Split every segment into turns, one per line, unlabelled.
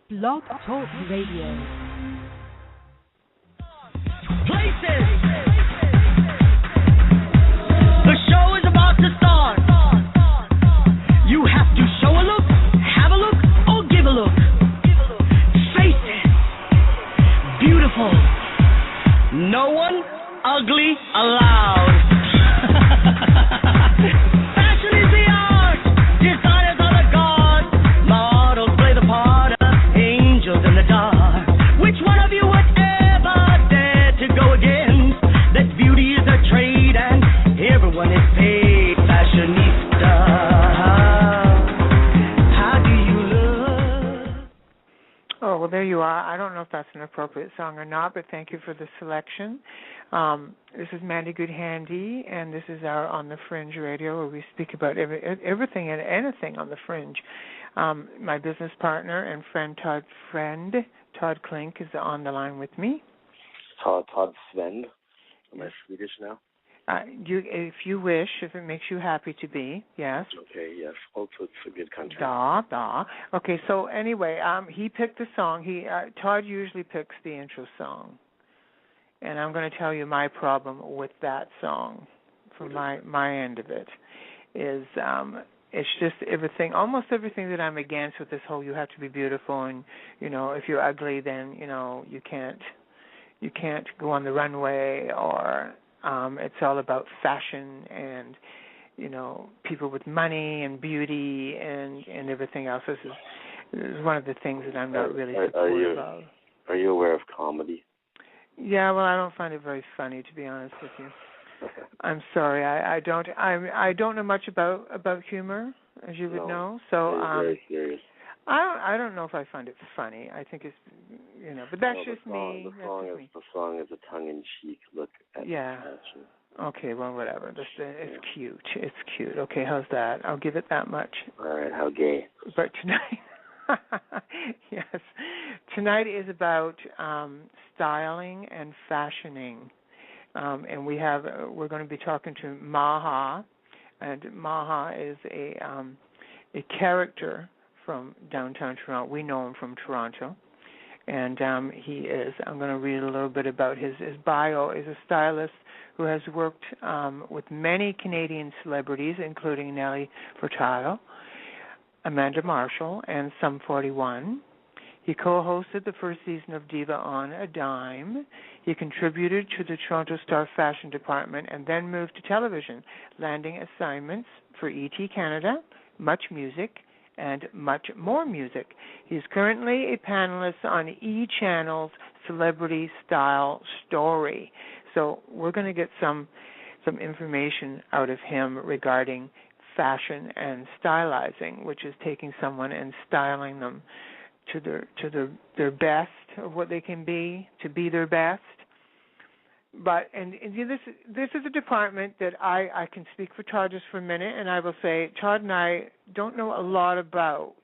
Blog Talk Radio.
Places. The show is about to start. You have to show a look, have a look, or give a look. Faces. Beautiful. No one ugly allowed. Fashion is the art. Designers are the gods. Models play the part of angels in the dark. Which one of you would ever dare to go against? That beauty is a trade and everyone is paid. Fashionista. How do you look?
Oh, well, there you are. I don't know if that's an appropriate song or not, but thank you for the selection. This is Mandy Goodhandy, and this is our On the Fringe radio, where we speak about everything and anything on the fringe. My business partner and friend Todd Klink is on the line with me.
Todd Svend. Am I Swedish now?
If you wish, if it makes you happy to be, yes.
Okay, yes. Also, it's a good country.
Da. Okay, so anyway, he picked the song. Todd usually picks the intro song. And I'm going to tell you my problem with that song from my end of it is it's just everything, almost everything that I'm against with this whole you have to be beautiful and, if you're ugly then, you can't go on the runway or it's all about fashion and, people with money and beauty and everything else. This is one of the things that I'm not really supportive of.
Are you aware of comedy?
Yeah, well, I don't find it very funny, to be honest with you. I'm sorry, I don't know much about humor, as you would know. So
very serious.
I don't know if I find it funny. I think it's but that's just me.
The song is a tongue-in-cheek look at fashion.
Okay, well, whatever. It's cute. It's cute. Okay, how's that? I'll give it that much.
All right, how gay.
But tonight. Yes. Tonight is about styling and fashioning. And we're going to be talking to Maha, and Maha is a character from downtown Toronto. We know him from Toronto. And I'm going to read a little bit about his bio. Is a stylist who has worked with many Canadian celebrities, including Nelly Furtado, Amanda Marshall, and Sum 41. He co-hosted the first season of Diva on a dime. He contributed to the Toronto Star Fashion Department and then moved to television, landing assignments for ET Canada, MuchMusic, and MuchMoreMusic. He's currently a panelist on E! Channel's Celebrity Style Story. So we're going to get some information out of him regarding fashion and stylizing, which is taking someone and styling them to their best of what they can be, to be their best. But and this is a department that I can speak for Todd just for a minute, and I will say Todd and I don't know a lot about.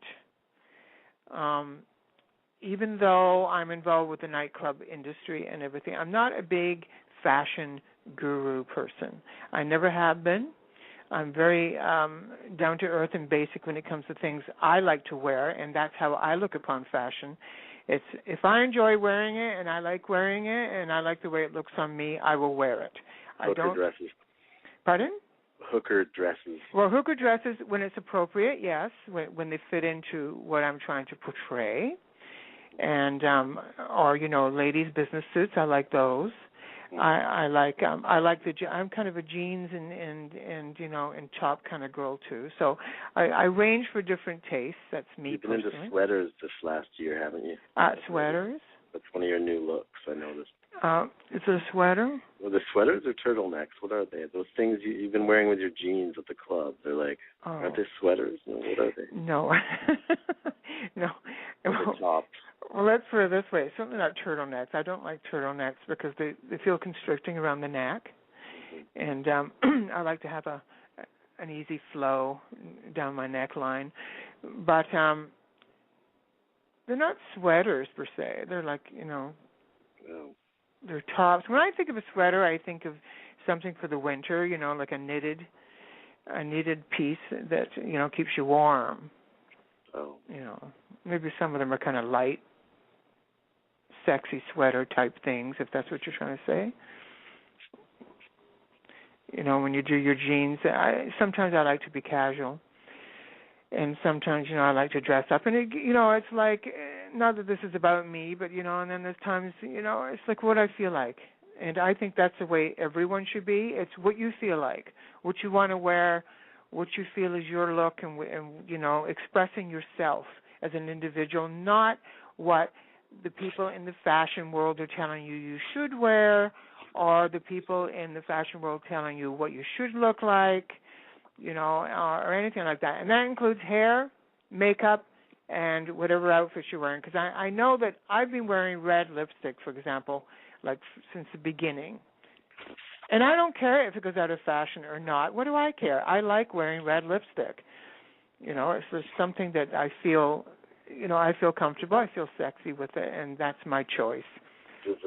Even though I'm involved with the nightclub industry and everything, I'm not a big fashion guru person. I never have been. I'm very down to earth and basic when it comes to things I like to wear, and that's how I look upon fashion. It's if I enjoy wearing it and I like wearing it and I like the way it looks on me, I will wear it.
Hooker dresses.
Pardon?
Hooker dresses.
Well, hooker dresses when it's appropriate, yes, when they fit into what I'm trying to portray, and or ladies' business suits. I like those. I like I'm kind of a jeans and top kind of girl too. So I range for different tastes. That's me.
You've been
personally.
into sweaters this last year, haven't you?
Sweaters.
That's one of your new looks. I noticed.
Is it a sweater?
Well, the sweaters or turtlenecks? What are they? Those things you've been wearing with your jeans at the club. They're like, aren't they sweaters? No, what are they?
No. No.
Well, tops.
Well, let's put it this way. Certainly not turtlenecks. I don't like turtlenecks because they feel constricting around the neck. And I like to have an easy flow down my neckline. But they're not sweaters per se. They're like, they're tops. When I think of a sweater, I think of something for the winter, like a knitted piece that, keeps you warm.
Oh.
Maybe some of them are kind of light, sexy sweater type things, if that's what you're trying to say. You know, when you do your jeans, sometimes I like to be casual, and sometimes, you know, I like to dress up. And, it's like, not that this is about me, but, and then there's times, it's like what I feel like. And I think that's the way everyone should be. It's what you feel like, what you want to wear, what you feel is your look, and expressing yourself as an individual, not what the people in the fashion world are telling you should wear, or the people in the fashion world telling you what you should look like, or anything like that. And that includes hair, makeup, and whatever outfits you're wearing. Because I know that I've been wearing red lipstick, for example, like since the beginning. And I don't care if it goes out of fashion or not. What do I care? I like wearing red lipstick. It's just something that I feel, I feel comfortable. I feel sexy with it, and that's my choice.
Does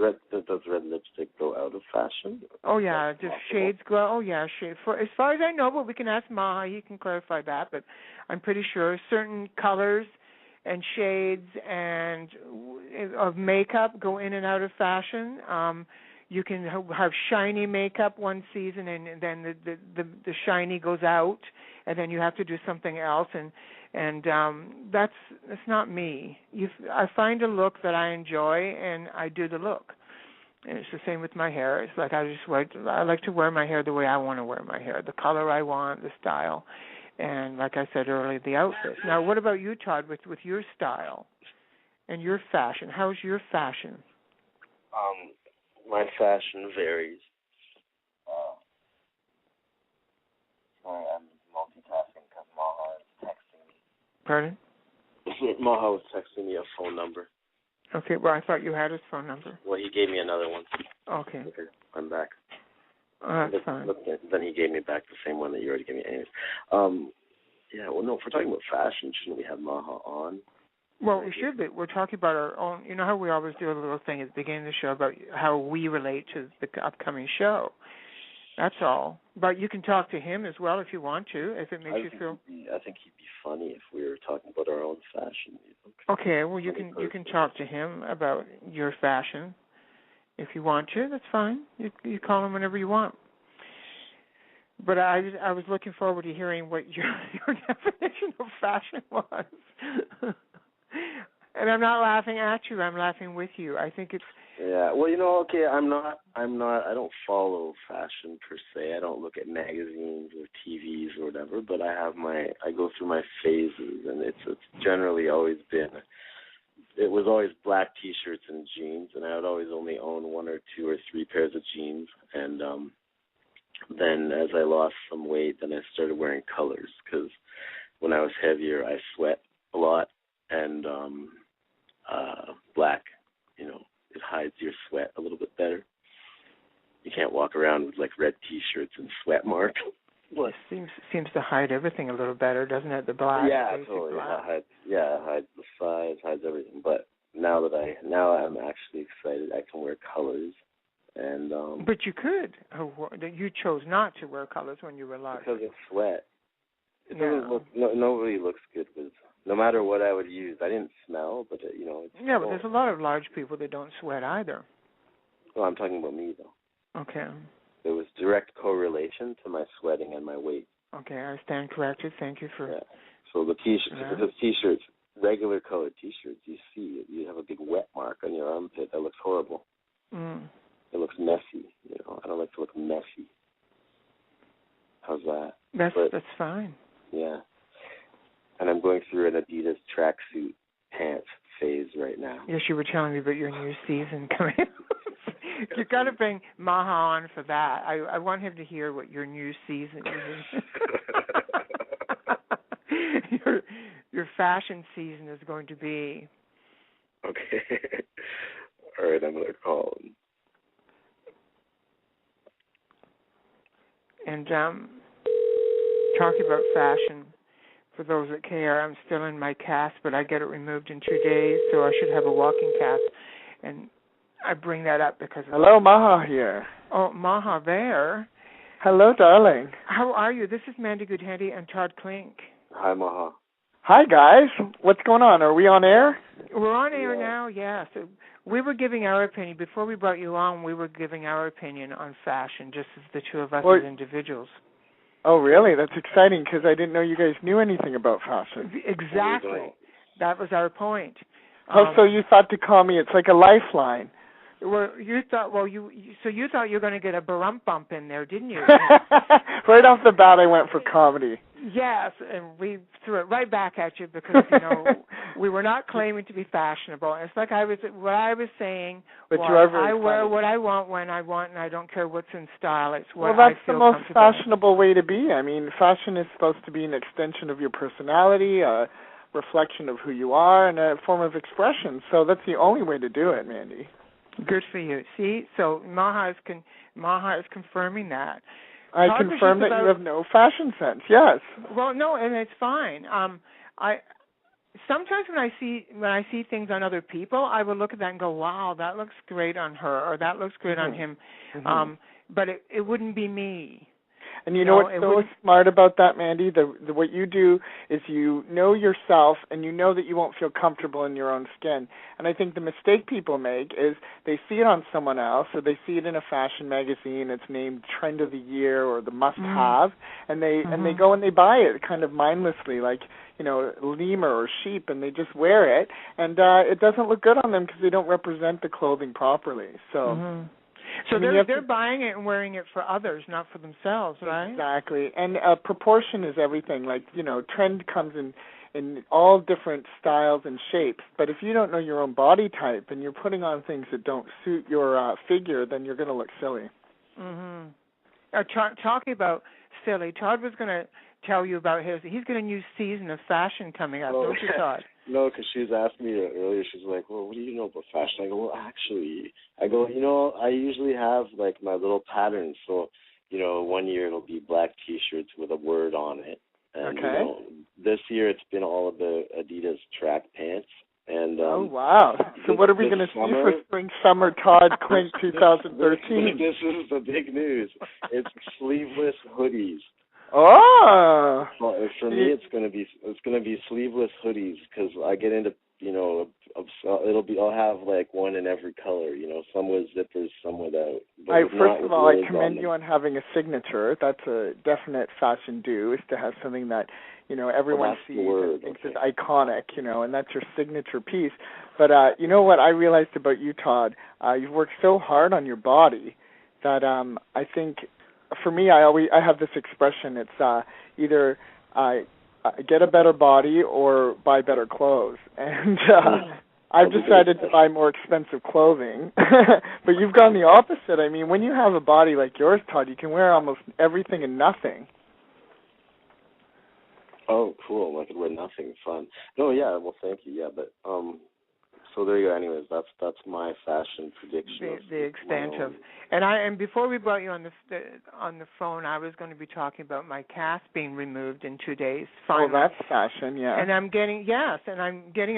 red lipstick go out of fashion?
Oh, yeah, just shades go. Oh, yeah, shades. As far as I know, but we can ask Maha. He can clarify that, but I'm pretty sure certain colors and shades and of makeup go in and out of fashion. You can have shiny makeup one season, and then the shiny goes out, and then you have to do something else, and that's not me. I find a look that I enjoy, and I do the look. And it's the same with my hair. It's like I like to wear my hair the way I want to wear my hair, the color I want, the style, and like I said earlier, the outfit. Now, what about you, Todd, with your style and your fashion? How's your fashion?
My fashion varies. Sorry, I'm multitasking because Maha is texting me.
Pardon?
Maha was texting me a phone number.
Okay, well, I thought you had his phone number.
Well, he gave me another one.
Okay.
I'm back.
Oh, that's fine.
Then he gave me back the same one that you already gave me. Anyways, yeah. Well, no. If we're talking about fashion, shouldn't we have Maha on?
Well, we should be. We're talking about our own. You know how we always do a little thing at the beginning of the show about how we relate to the upcoming show. That's all. But you can talk to him as well if you want to, if it makes you feel.
I think he'd be funny if we were talking about our own fashion.
Okay. Well, you can talk to him about your fashion if you want to. That's fine. You call him whenever you want. But I was looking forward to hearing what your definition of fashion was. And I'm not laughing at you. I'm laughing with you. I think it's.
Yeah. Well, okay. I'm not. I don't follow fashion per se. I don't look at magazines or TVs or whatever. But I go through my phases, and it's generally always been. It was always black T-shirts and jeans, and I would always only own one or two or three pairs of jeans. And then as I lost some weight, then I started wearing colors because when I was heavier, I sweat a lot. And black, it hides your sweat a little bit better. You can't walk around with like red T-shirts and sweat marks.
Well, it seems to hide everything a little better, doesn't it? The black.
Yeah, totally. Black. It hides the size, hides everything. But now I'm actually excited. I can wear colors, and.
But you could. You chose not to wear colors when you were large.
Because of sweat. It doesn't look. Nobody looks good with. No matter what I would use, I didn't smell, but it's
yeah, but there's a lot of large people that don't sweat either.
Well, I'm talking about me though.
Okay.
There was direct correlation to my sweating and my weight.
Okay, I stand corrected. Thank you for.
Yeah. So the T-shirts, regular colored T-shirts, you have a big wet mark on your armpit. That looks horrible.
Mm.
It looks messy. I don't like to look messy. How's that?
That's fine.
Yeah. And I'm going through an Adidas tracksuit pants phase right now.
Yes, you were telling me about your new season coming up. You've got to bring Maha on for that. I want him to hear what your new season is. your fashion season is going to be.
Okay. All right, I'm going to call him.
And talking about fashion, for those that care, I'm still in my cast, but I get it removed in 2 days, so I should have a walking cast. And I bring that up because...
Hello, Maha here.
Oh, Maha there.
Hello, darling.
How are you? This is Mandy Goodhandy and Todd Klink.
Hi, Maha.
Hi, guys. What's going on? Are we on air?
We're on air now, yes. We were giving our opinion. Before we brought you on, we were giving our opinion on fashion, just as the two of us as individuals.
Oh, really? That's exciting because I didn't know you guys knew anything about fashion.
Exactly. That was our point.
So you thought to call me, it's like a lifeline.
Well, you thought you were going to get a barump bump in there, didn't you?
Right off the bat, I went for comedy.
Yes, and we threw it right back at you because we were not claiming to be fashionable. It's like what I was saying.
But
I wear what I want when I want, and I don't care what's in style. It's what
I feel. Well, that's
the
most fashionable way to be. I mean, fashion is supposed to be an extension of your personality, a reflection of who you are, and a form of expression. So that's the only way to do it, Mandy.
Good for you. See, so Maha is confirming that.
I confirm that you have no fashion sense. Yes.
Well, no, and it's fine. I sometimes when I see things on other people, I will look at that and go, "Wow, that looks great on her," or "That looks great on him." Mm-hmm. But it wouldn't be me.
And you know what's so smart about that, Mandy? What you do is you know yourself, and you know that you won't feel comfortable in your own skin. And I think the mistake people make is they see it on someone else, or they see it in a fashion magazine. It's named Trend of the Year or the Must-Have, and they go and they buy it kind of mindlessly, like lemur or sheep, and they just wear it, and it doesn't look good on them because they don't represent the clothing properly. So. Mm-hmm.
So they're buying it and wearing it for others, not for themselves, right?
Exactly. And proportion is everything. Like, trend comes in all different styles and shapes. But if you don't know your own body type and you're putting on things that don't suit your figure, then you're going to look silly.
Mm-hmm. Talking about silly, Todd was going to tell you about he's got a new season of fashion coming up, don't you, Todd?
No, because she was asking me earlier, she's like, well, what do you know about fashion? I go, well, actually, I usually have, like, my little patterns. So, 1 year it'll be black T-shirts with a word on it. And, this year it's been all of the Adidas track pants. And
oh, wow. So what are we going to see for Spring Summer Todd Clink 2013?
This is the big news. It's sleeveless hoodies.
Oh.
Well, for me, it's gonna be sleeveless hoodies because I get into I'll have like one in every color. Some with zippers, some without.
First of all, I commend you on having a signature. That's a definite fashion do, is to have something that everyone sees and thinks is iconic. And that's your signature piece. But you know what I realized about you, Todd? You've worked so hard on your body that I think. For me, I have this expression. It's either get a better body or buy better clothes. And I've decided to buy more expensive clothing. But you've gone the opposite. I mean, when you have a body like yours, Todd, you can wear almost everything and nothing.
Oh, cool. I could wear nothing. Fun. No, yeah. Well, thank you. Yeah, but so there you go. Anyways, that's my fashion prediction.
The extent of, and before we brought you on the phone, I was going to be talking about my cast being removed in 2 days. Finally.
Oh, that's fashion, yeah.
And I'm getting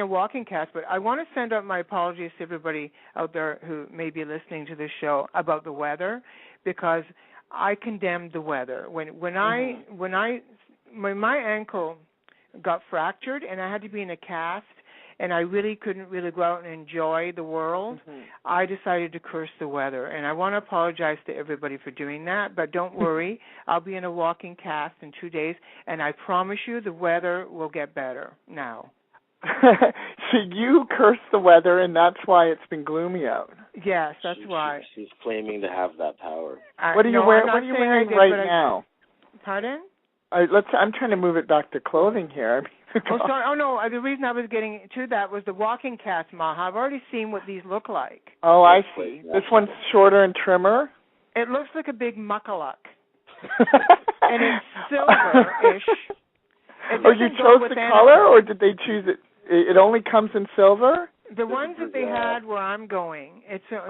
a walking cast. But I want to send out my apologies to everybody out there who may be listening to this show about the weather, because I condemned the weather when my ankle got fractured and I had to be in a cast. And I really couldn't go out and enjoy the world, I decided to curse the weather. And I want to apologize to everybody for doing that, but don't worry. I'll be in a walking cast in 2 days, and I promise you the weather will get better now.
So you cursed the weather, and that's why it's been gloomy out.
Yes, that's why.
She's claiming to have that power.
What are you wearing right now?
Pardon?
I'm trying to move it back to clothing here.
Sorry. Oh, no. The reason I was getting to that was the walking cast, Maha. I've already seen what these look like.
Oh, I see. This one's shorter and trimmer?
It looks like a big muckaluk. And it's silver-ish.
You chose the color, or did they choose it? It only comes in silver?
The ones that they had where I'm going,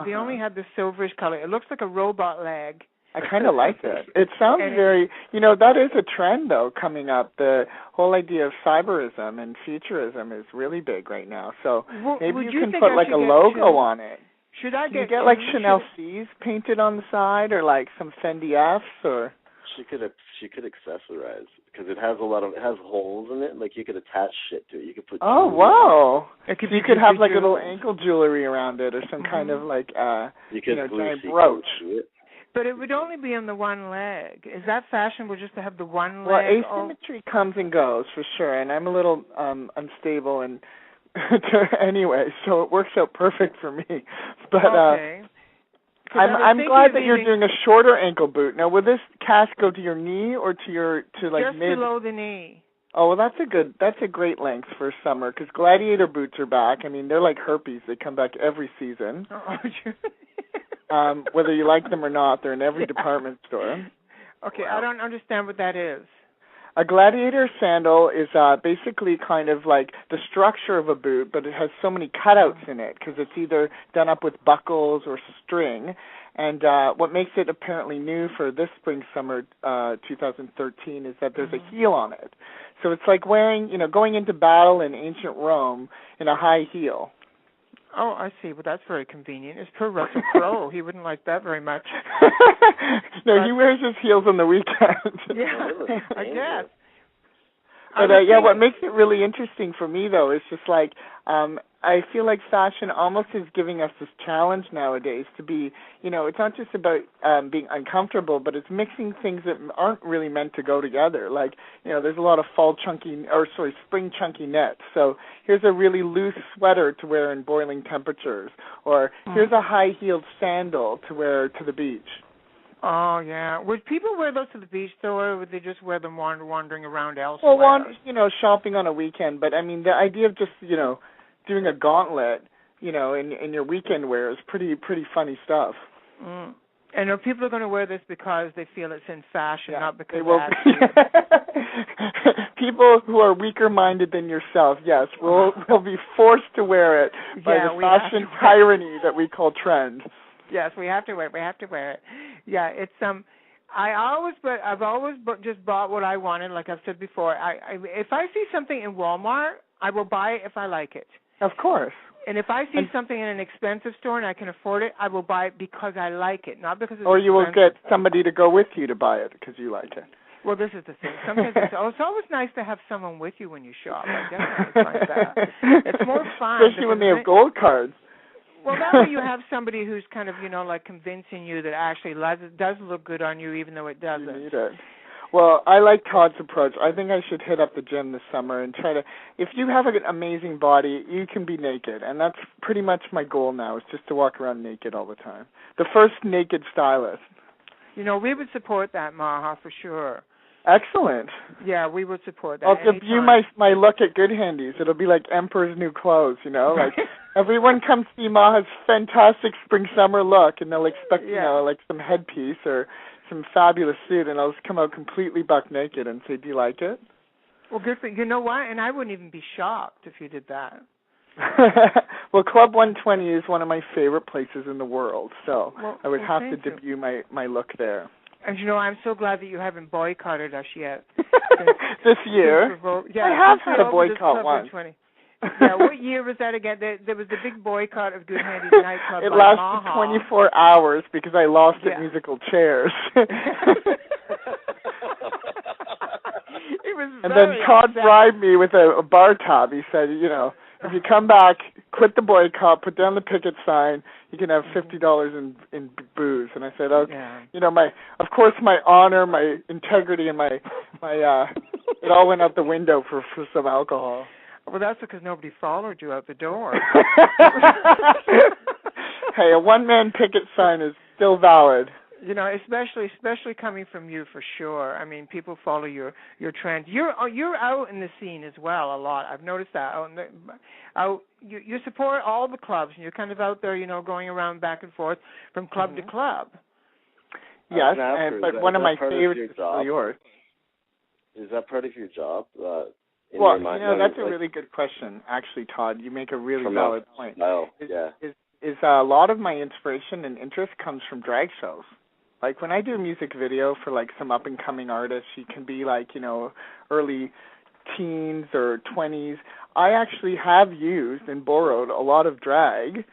they only had the silverish color. It looks like a robot leg.
I kind of like it. It sounds very, that is a trend, though, coming up. The whole idea of cyberism and futurism is really big right now. So maybe you can put like a logo on it.
Should I
get like Chanel C's painted on the side, or like some Fendi F's, or?
She could accessorize because it has holes in it. Like you could attach shit to it. You could put.
Oh wow! You could have like a little ankle jewelry around it, or some kind of like giant brooch.
But it would only be on the one leg. Is that fashionable just to have the one leg?
Well, asymmetry comes and goes for sure, and I'm a little unstable and anyway, so it works out perfect for me. But
okay.
I'm glad that you're doing a shorter ankle boot. Now, will this cast go to your knee or to like
just
mid?
Just below the knee.
Oh, well, that's a great length for summer because gladiator boots are back. I mean, they're like herpes; they come back every season. Whether you like them or not, they're in every department store.
Okay, wow. I don't understand what that is.
A gladiator sandal is basically kind of like the structure of a boot, but it has so many cutouts in it because it's either done up with buckles or string. And what makes it apparently new for this spring-summer 2013 is that there's a heel on it. So it's like going into battle in ancient Rome in a high heel.
Oh, I see. Well, that's very convenient. It's for Russell Crowe. He wouldn't like that very much.
No, he wears his heels on the weekend.
Yeah, I guess.
But what makes it really interesting for me, though, is just like I feel like fashion almost is giving us this challenge nowadays to be, it's not just about being uncomfortable, but it's mixing things that aren't really meant to go together. Like, there's a lot of spring chunky knits. So here's a really loose sweater to wear in boiling temperatures, or here's a high-heeled sandal to wear to the beach.
Oh, yeah. Would people wear those to the beach, though, or would they just wear them wandering around elsewhere?
Well, shopping on a weekend. But, I mean, the idea of just, doing a gauntlet, in your weekend wear is pretty funny stuff.
Mm. And people are going to wear this because they feel it's in fashion, not because
people who are weaker-minded than yourself, yes, will be forced to wear it by the fashion tyranny that we call trend.
Yes, we have to wear it. We have to wear it. Yeah, it's I've always just bought what I wanted. Like I've said before, if I see something in Walmart, I will buy it if I like it.
Of course.
And if I see something in an expensive store and I can afford it, I will buy it because I like it, not because it's
Or you
expensive.
will get somebody to go with you to buy it because you like it.
Well, this is the thing. Sometimes it's always nice to have someone with you when you shop. I definitely find that. It's more fun.
Especially when they have gold cards.
Well, that way you have somebody who's kind of, like convincing you that actually does look good on you even though it doesn't.
You need it. Well, I like Todd's approach. I think I should hit up the gym this summer and try to, if you have an amazing body, you can be naked. And that's pretty much my goal now, is just to walk around naked all the time. The first naked stylist.
We would support that, Maha, for sure.
Excellent.
Yeah, we would support that.
I'll debut my look at Good Handies. It'll be like Emperor's New Clothes, like everyone comes see Maha's fantastic spring-summer look, and they'll expect, like some headpiece or some fabulous suit, and I'll just come out completely buck naked and say, do you like it?
Well, good for you. You know what? And I wouldn't even be shocked if you did that.
Well, Club 120 is one of my favorite places in the world, so I would have to debut my look there.
And I'm so glad that you haven't boycotted us yet.
This year? I have had a boycott once.
Yeah, what year was that again? There was the big boycott of Good Handies nightclub.
It lasted 24 hours because I lost at musical chairs. And then Todd bribed me with a bar tab. He said, if you come back, quit the boycott, put down the picket sign, you can have $50 in booze. And I said, okay, of course my honor, my integrity, and my it all went out the window for some alcohol.
Well, that's because nobody followed you out the door.
Hey, a one-man picket sign is still valid.
Especially coming from you, for sure. I mean, people follow your trends. You're out in the scene as well a lot. I've noticed that. You support all the clubs, and you're kind of out there, going around back and forth from club to club.
Yes, but one of my favorites is still yours.
Is that part of your job?
Well, that's a really good question, actually, Todd. You make a really valid point. Is a lot of my inspiration and interest comes from drag shows. Like when I do a music video for like some up-and-coming artists, you can be like, early teens or 20s. I actually have used and borrowed a lot of drag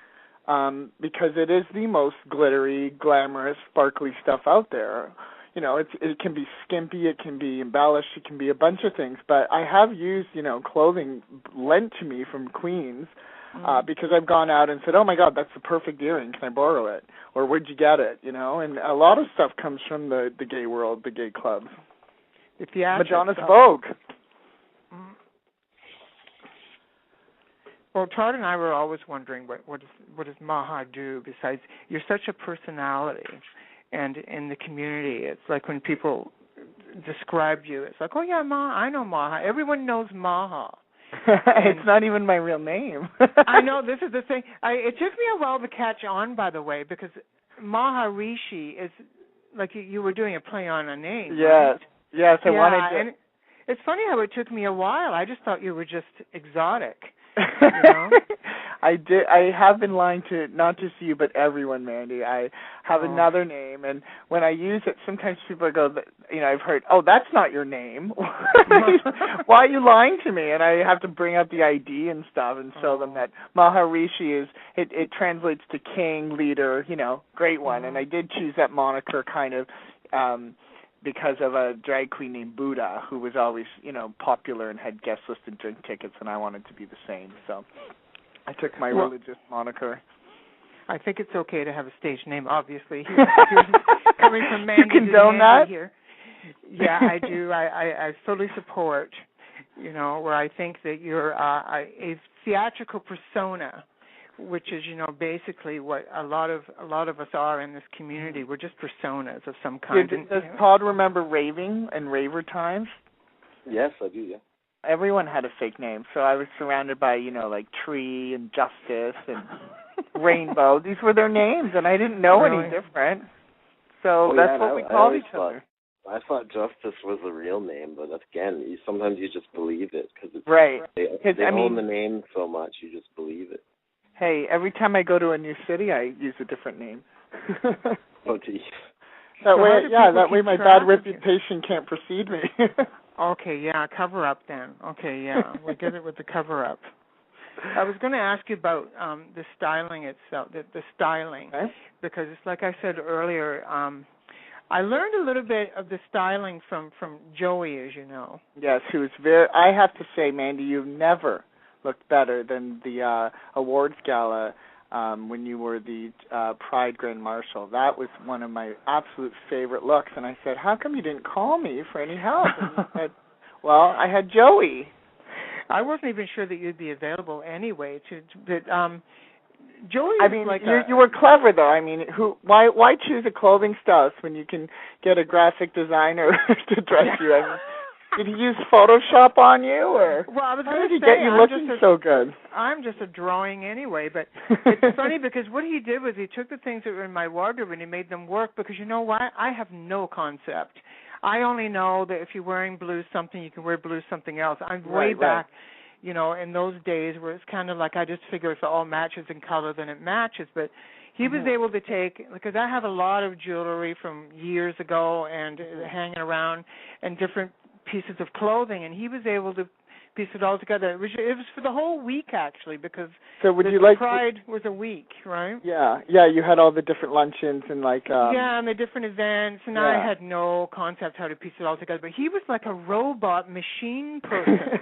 because it is the most glittery, glamorous, sparkly stuff out there. it can be skimpy, it can be embellished, it can be a bunch of things. But I have used, clothing lent to me from Queens because I've gone out and said, oh, my God, that's the perfect earring. Can I borrow it? Or where'd you get it? And a lot of stuff comes from the gay world, the gay clubs. Madonna's Vogue.
Well, Todd and I were always wondering what does Maha do besides you're such a personality, and in the community, it's like when people describe you, it's like, oh yeah, I know Maha. Everyone knows Maha.
It's not even my real name.
I know, this is the thing. It took me a while to catch on, by the way, because Maharishi is like you were doing a play on a name.
Yes,
right?
yes, I wanted to.
And it's funny how it took me a while. I just thought you were just exotic.
I have been lying to not just you but everyone, Mandy. I have another name, and when I use it, sometimes people go, I've heard, oh, that's not your name. Why are you lying to me? And I have to bring up the ID and stuff and show them that Maharishi is it translates to king, leader, great one. And I did choose that moniker kind of because of a drag queen named Buddha who was always, popular and had guest listed drink tickets, and I wanted to be the same. So I took my religious moniker.
I think it's okay to have a stage name, obviously. Here's coming from Mandy.
You condone that?
Here. Yeah, I do. I fully support, where I think that you're a theatrical persona, which is, basically what a lot of us are in this community. We're just personas of some kind.
Does Todd remember raving and raver times?
Yes, I do, yeah.
Everyone had a fake name, so I was surrounded by, like Tree and Justice and Rainbow. These were their names, and I didn't know any different. So that's what we called each other.
I thought Justice was a real name, but again, sometimes you just believe it because they own the name so much, you just believe it.
Hey, every time I go to a new city, I use a different name.
Oh, geez.
That way my bad reputation can't precede me.
Okay, yeah, cover up then. Okay, yeah, we'll get it with the cover up. I was going to ask you about the styling itself, the styling, because it's like I said earlier, I learned a little bit of the styling from Joey, as you know.
Yes, who is I have to say, Mandy, you've never looked better than the awards gala when you were the Pride Grand Marshal. That was one of my absolute favorite looks. And I said, how come you didn't call me for any help? And he said, well, I had Joey.
I wasn't even sure that you'd be available anyway. But Joey,
you were clever though. I mean, why choose a clothing stylist when you can get a graphic designer to dress you? I mean, did he use Photoshop on you, or
how
did he get you looking so good?
I'm just a drawing anyway, but it's funny because what he did was he took the things that were in my wardrobe and he made them work because you know what? I have no concept. I only know that if you're wearing blue something, you can wear blue something else. I'm way back, in those days where it's kind of like I just figure if it all matches in color, then it matches. But he was able to take, because I have a lot of jewelry from years ago and hanging around and different pieces of clothing, and he was able to piece it all together. It was for the whole week, actually, because Pride was a week, right?
Yeah, you had all the different luncheons and
and the different events, and I had no concept how to piece it all together, but he was like a robot machine person.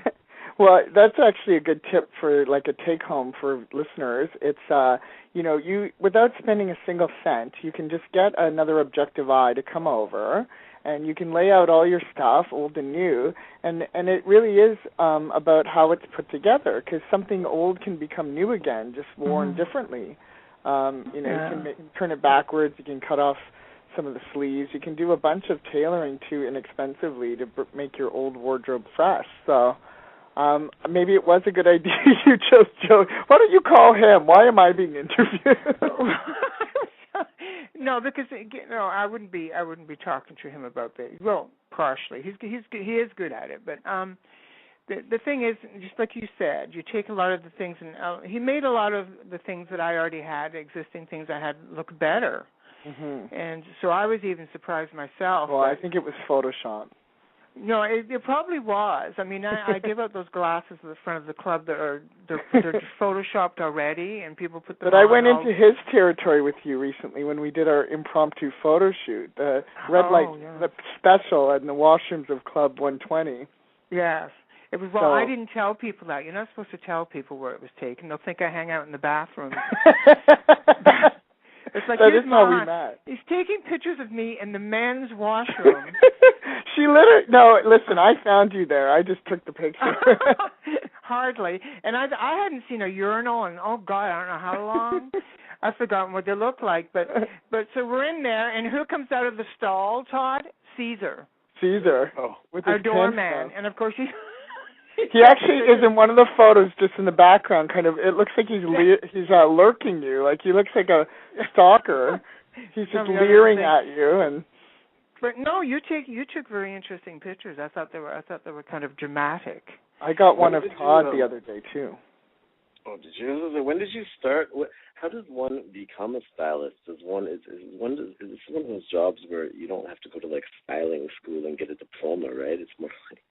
Well, that's actually a good tip for a take-home for listeners. It's, you without spending a single cent, you can just get another objective eye to come over, and you can lay out all your stuff, old and new, and it really is about how it's put together, because something old can become new again, just worn differently. You can turn it backwards, you can cut off some of the sleeves, you can do a bunch of tailoring too inexpensively to make your old wardrobe fresh. So maybe it was a good idea you chose Joe. Why don't you call him? Why am I being interviewed?
No, because I wouldn't be talking to him about that. Well, partially, he is good at it, but the thing is, just like you said, you take a lot of the things, and he made a lot of the things that I already had, existing things I had, look better, and so I was even surprised myself.
Well, I think it was Photoshop.
No, it probably was. I mean, I give out those glasses at the front of the club that they're photoshopped already, and people put them.
But I went into his territory with you recently when we did our impromptu photo shoot, the red light the special in the washrooms of Club 120.
Yes. It was, well, I didn't tell people that. You're not supposed to tell people where it was taken. They'll think I hang out in the bathroom. It's like,
that is how we met.
He's taking pictures of me in the men's washroom.
She literally, no, listen, I found you there. I just took the picture.
Hardly. And I hadn't seen a urinal in, oh, God, I don't know how long. I've forgotten what they look like. But so we're in there, and who comes out of the stall, Todd? Caesar. With our doorman. And, of course,
he actually is in one of the photos, just in the background. Kind of, it looks like he's lurking you. Like he looks like a stalker. He's just leering at you. And
but no, you took very interesting pictures. I thought they were kind of dramatic.
I got one of Todd the other day too.
Oh, did you? When did you start? How does one become a stylist? Is this one of those jobs where you don't have to go to like styling school and get a diploma, right? It's more like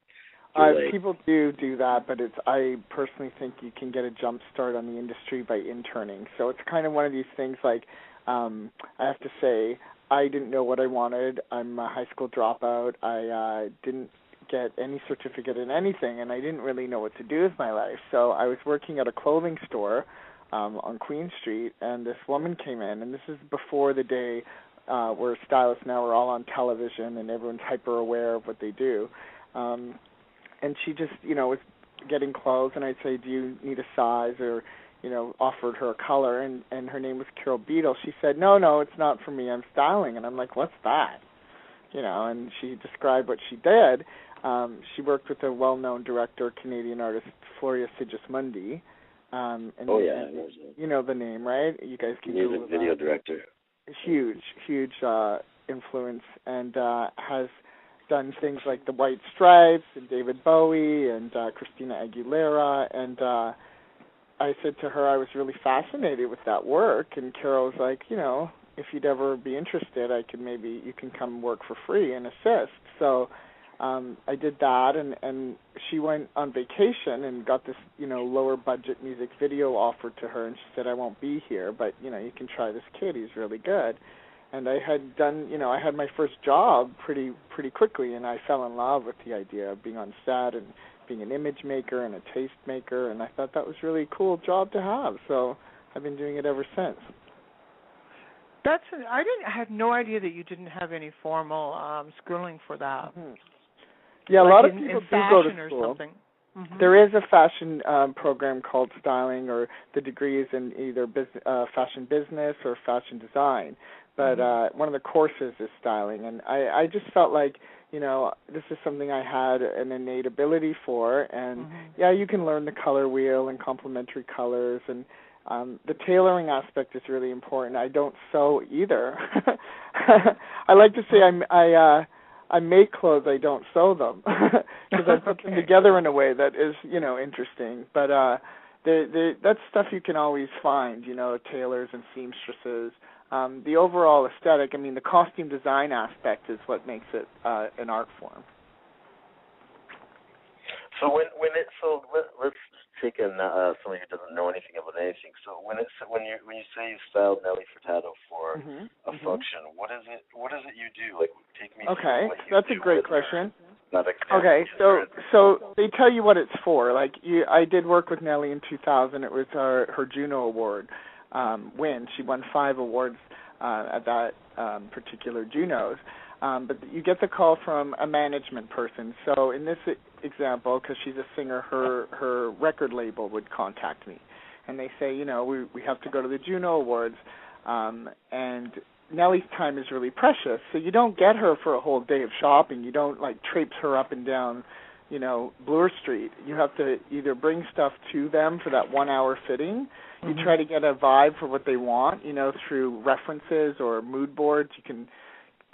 people do that, but I personally think you can get a jump start on the industry by interning. So it's kind of one of these things like, I have to say, I didn't know what I wanted. I'm a high school dropout. I didn't get any certificate in anything, and I didn't really know what to do with my life. So I was working at a clothing store on Queen Street, and this woman came in, and this is before the day where stylists now are all on television and everyone's hyper aware of what they do. And she just, was getting clothes, and I'd say, do you need a size, or, offered her a color, and her name was Carol Beadle. She said, no, it's not for me, I'm styling. And I'm like, what's that? And she described what she did. She worked with a well-known director, Canadian artist, Floria Sigismundi. And you know the name, right? You guys can Google
music video director.
Huge influence, and has done things like the White Stripes and David Bowie and Christina Aguilera, and I said to her I was really fascinated with that work, and Carol was like, if you'd ever be interested, you can come work for free and assist. So I did that, and she went on vacation and got this, lower budget music video offered to her, and she said, I won't be here, but, you can try this kid, he's really good. And I had done, I had my first job pretty quickly, and I fell in love with the idea of being on set and being an image maker and a taste maker, and I thought that was a really cool job to have. So I've been doing it ever since.
I had no idea that you didn't have any formal schooling for that.
Mm-hmm. Yeah, a lot of people do go to school. Or something. Mm-hmm. There is a fashion program called styling, or the degree is in either fashion business or fashion design. But one of the courses is styling, and I just felt like, this is something I had an innate ability for, and you can learn the color wheel and complementary colors, and the tailoring aspect is really important. I don't sew either. I like to say I make clothes, I don't sew them, because I put them together in a way that is, interesting. But that's stuff you can always find, tailors and seamstresses. The overall aesthetic, the costume design aspect is what makes it an art form.
So let's take somebody who doesn't know anything about anything. So when you say you styled Nelly Furtado for a function, what is it you do? Like, take me through what you
that's
do
a great question.
Okay,
so they tell you what it's for. Like, I did work with Nelly in 2000. It was her Juno Award win. She won 5 awards at that particular Junos. But you get the call from a management person. So in this example, because she's a singer, her record label would contact me. And they say, we have to go to the Juno Awards. And Nelly's time is really precious. So you don't get her for a whole day of shopping. You don't, traipse her up and down, Bloor Street. You have to either bring stuff to them for that 1-hour fitting. You try to get a vibe for what they want, through references or mood boards. You can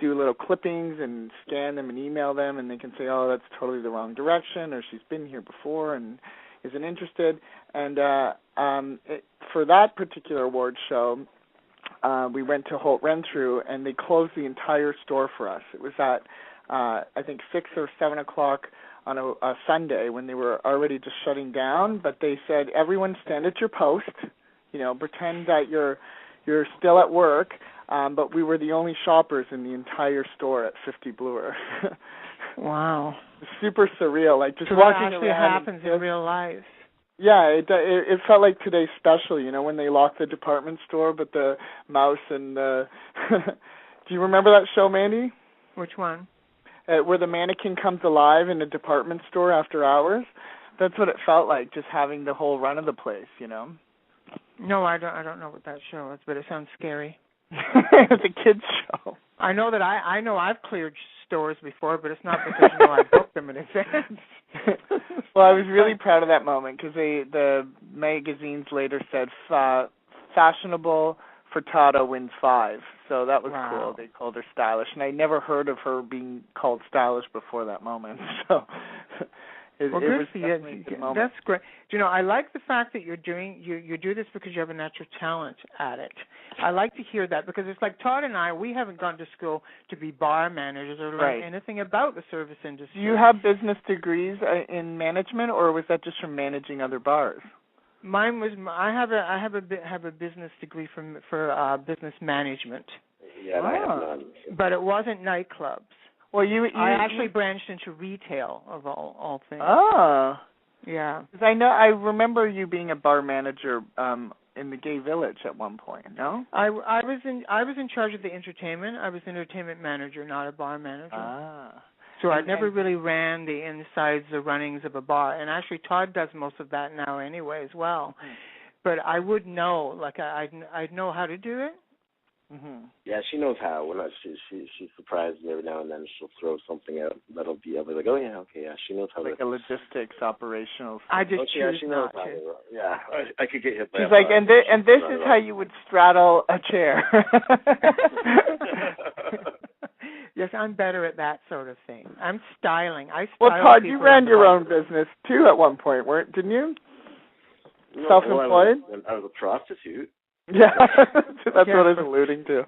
do little clippings and scan them and email them, and they can say, oh, that's totally the wrong direction, or she's been here before and isn't interested. And for that particular award show, we went to Holt Renfrew, and they closed the entire store for us. It was at I think 6 or 7 o'clock on a Sunday when they were already just shutting down. But they said, everyone stand at your post, pretend that you're still at work. But we were the only shoppers in the entire store at 50 Bloor.
Wow.
Super surreal, like just
so
walking
that actually
around.
happens in real life.
Yeah, it felt like today's special, when they locked the department store, but the mouse and the... Do you remember that show, Mandy?
Which one?
Where the mannequin comes alive in a department store after hours. That's what it felt like, just having the whole run of the place,
No, I don't know what that show is, but it sounds scary.
It's a kids show.
I know that I know I've cleared stores before, but it's not because I booked them in advance.
Well, I was really proud of that moment because the magazines later said fashionable Furtado wins 5, so that was cool. They called her stylish, and I never heard of her being called stylish before that moment. So it was definitely a good moment.
That's great. I like the fact that you do this because you have a natural talent at it. I like to hear that because it's like Todd and I, we haven't gone to school to be bar managers or learn anything about the service industry.
Do you have business degrees in management, or was that just from managing other bars?
Mine was. I have a business degree for business management.
Yeah, I have none.
But it wasn't nightclubs.
Well,
I actually branched into retail of all things.
Oh,
yeah.
Because I remember you being a bar manager in the Gay Village at one point. No,
I was in charge of the entertainment. I was an entertainment manager, not a bar manager.
Ah.
So I never really ran the insides, the runnings of a bar. And actually, Todd does most of that now anyway as well. But I would know, like I'd know how to do it.
Mm-hmm.
Yeah, she knows how. She surprises me every now and then. She'll throw something out that'll be. I'll be like, oh yeah, okay, yeah. She knows how.
Like a logistics, operational.
I just choose
she knows
not
how.
to.
Yeah, I could get hit by.
She's like, and this is how you would straddle a chair.
Yes, I'm better at that sort of thing. I'm styling.
Well, Todd, you ran your own business too at one point, didn't you?
No,
self-employed?
I was a prostitute.
Yeah, that's what I was alluding to.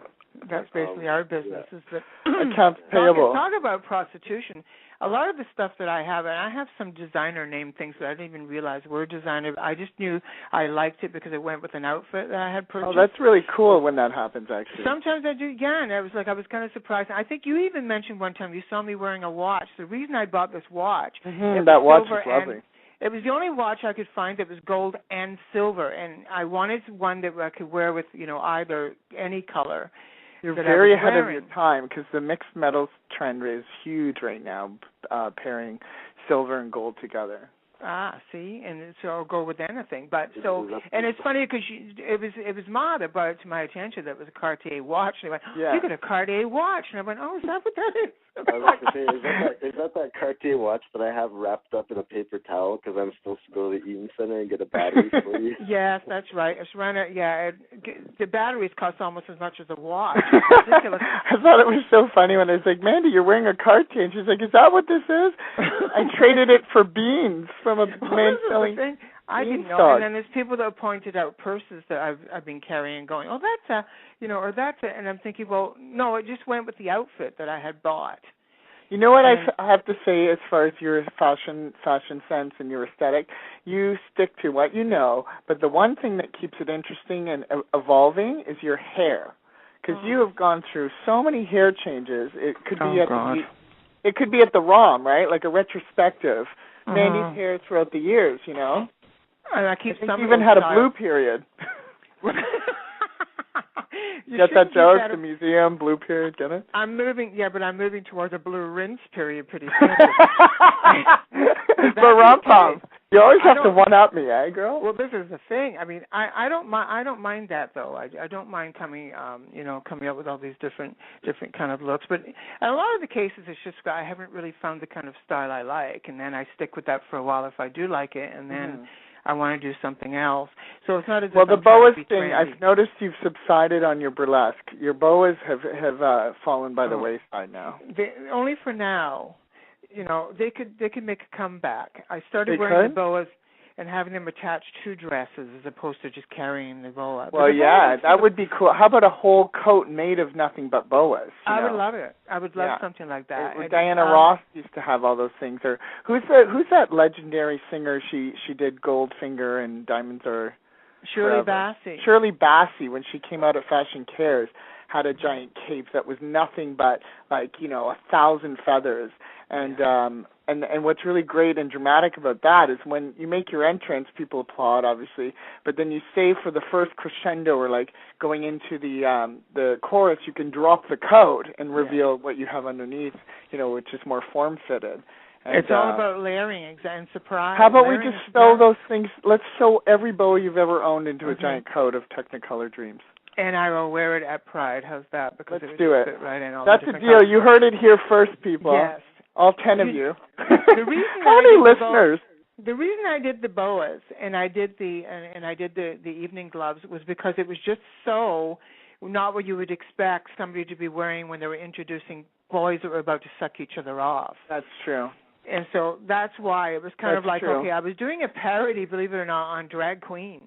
That's basically our business. Is that
accounts payable.
Talk about prostitution. A lot of the stuff that I have, and I have some designer name things that I didn't even realize were designer. I just knew I liked it because it went with an outfit that I had purchased.
Oh, that's really cool when that happens, actually.
Sometimes I do, yeah, and I was kind of surprised. I think you even mentioned one time you saw me wearing a watch. The reason I bought this watch,
that watch is lovely.
It was the only watch I could find that was gold and silver, and I wanted one that I could wear with, either any color.
You're very ahead of your time because the mixed metals trend is huge right now, pairing silver and gold together.
Ah, see, and so I'll go with anything. But so, and it's funny because it was Ma that brought it to my attention that it was a Cartier watch. And they went, you got a Cartier watch, and I went, oh, is that what that is?
I was going to say, is that Cartier watch that I have wrapped up in a paper towel because I'm supposed to go to the Eaton Center and get a battery for you?
Yes, that's right. It's around. The batteries cost almost as much as a watch. It's ridiculous.
I thought it was so funny when I was like, Mandy, you're wearing a Cartier, and she's like, is that what this is? I traded it for beans from a man selling.
I didn't know. And then there's people that have pointed out purses that I've been carrying, going, oh, that's or that's a, and I'm thinking, well, no, it just went with the outfit that I had bought.
You know what I have to say as far as your fashion sense and your aesthetic? You stick to what you know, but the one thing that keeps it interesting and evolving is your hair, because you have gone through so many hair changes. It could be it could be at the ROM, right? Like a retrospection. Mandy's hair throughout the years,
And I keep
you even had a blue period. Get that joke? The museum, blue period, get it?
I'm moving towards a blue rinse period pretty soon.
Rom-com. You always have to one-up me, eh, girl?
Well, this is the thing. I mean, I don't mind that though. I don't mind coming up with all these different kind of looks. But in a lot of the cases, it's just I haven't really found the kind of style I like, and then I stick with that for a while if I do like it, and then I want to do something else. So it's not as
well. The boas thing, I've noticed you've subsided on your burlesque. Your boas have fallen by the wayside now.
Only for now. They could make a comeback. I started wearing the boas, and having them attached to dresses as opposed to just carrying the boa.
Well, yeah, that would be cool. How about a whole coat made of nothing but boas?
I would love it. I would love something like that.
Diana Ross used to have all those things. Or who's that legendary singer? She did Goldfinger and Diamonds Are
Shirley Bassey.
Shirley Bassey, when she came out at Fashion Cares, had a giant cape that was nothing but 1,000 feathers. And what's really great and dramatic about that is when you make your entrance, people applaud, obviously, but then you say for the first crescendo or like going into the chorus, you can drop the coat and reveal what you have underneath, which is more form-fitted. And,
it's all about layering and surprise.
How about we just sew those things? Let's sew every boa you've ever owned into a giant coat of Technicolor Dreams.
And I will wear it at Pride. How's that? Because
let's do it.
Fit right in all
That's
the
a deal.
colors.
You heard it here first, people.
Yes.
All 10 of you.
The reason
How many listeners?
The reason I did the boas and I did the evening gloves was because it was just so not what you would expect somebody to be wearing when they were introducing boys that were about to suck each other off.
That's true.
And so that's why it was kind of like,
true.
okay, I was doing a parody, believe it or not, on drag queens.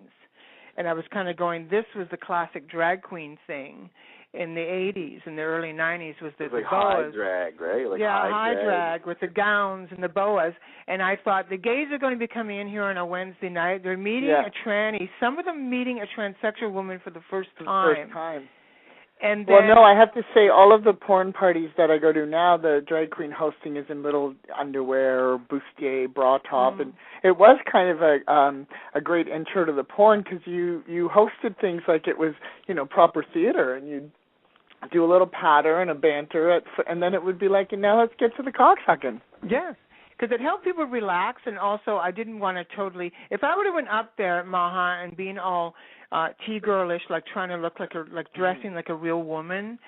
And I was kind of going, this was the classic drag queen thing in the 80s and the early 90s was the
like
boas.
High drag, right? Like
high drag with the gowns and the boas. And I thought, the gays are going to be coming in here on a Wednesday night. They're meeting a tranny, some of them meeting a transsexual woman for the first time. And then,
well, no, I have to say, all of the porn parties that I go to now, the drag queen hosting is in little underwear or bustier, bra top, and it was kind of a great intro to the porn because you hosted things like it was, proper theater, and you'd do a little patter and a banter, and then it would be like, and now let's get to the cocksucking.
Yes. Because it helped people relax, and also I didn't want to totally. If I would have went up there, Maha, and being all T-girlish, like trying to look like dressing like a real woman,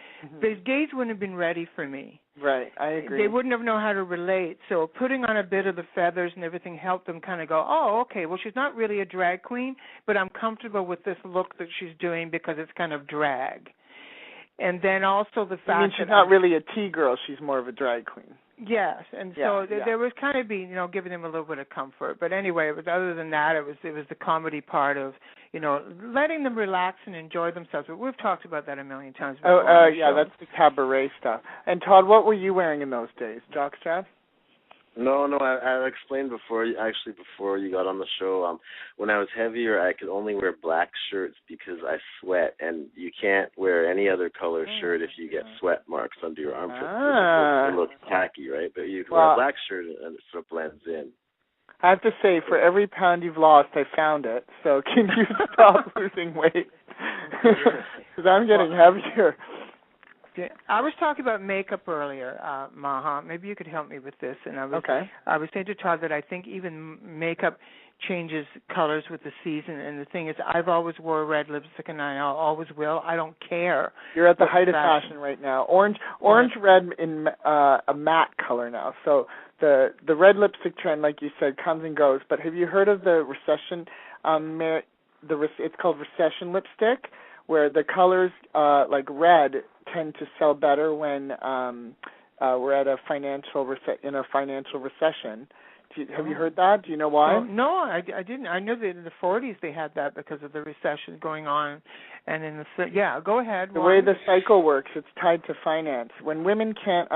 the gays wouldn't have been ready for me.
Right, I agree.
They wouldn't have known how to relate. So putting on a bit of the feathers and everything helped them kind of go, oh, okay, well, she's not really a drag queen, but I'm comfortable with this look that she's doing because it's kind of drag. And then also the fact
she's not really a T-girl, she's more of a drag queen.
Yes, and so there was kind of being, giving them a little bit of comfort. But anyway, other than that, it was the comedy part of, letting them relax and enjoy themselves. But we've talked about that a million times before.
That's the cabaret stuff. And Todd, what were you wearing in those days? Jockstrap?
No, I explained before you got on the show, when I was heavier, I could only wear black shirts because I sweat, and you can't wear any other color shirt if you get sweat marks under your armpits. It looks tacky, right? But you can wear a black shirt and it sort of blends in.
I have to say, for every pound you've lost, I found it. So can you stop losing weight? Because I'm getting heavier.
I was talking about makeup earlier, Maha. Maybe you could help me with this. And I was saying to Todd that I think even makeup changes colors with the season. And the thing is, I've always wore red lipstick, and I always will. I don't care.
You're at the height of fashion right now. Orange red in a matte color now. So the red lipstick trend, like you said, comes and goes. But have you heard of the recession? It's called recession lipstick, where the colors like red tend to sell better when we're at a financial recession. Have you heard that? Do you know why?
No, I didn't. I know that in the 40s they had that because of the recession going on, and in the go ahead.
The way the cycle works, it's tied to finance. When women can't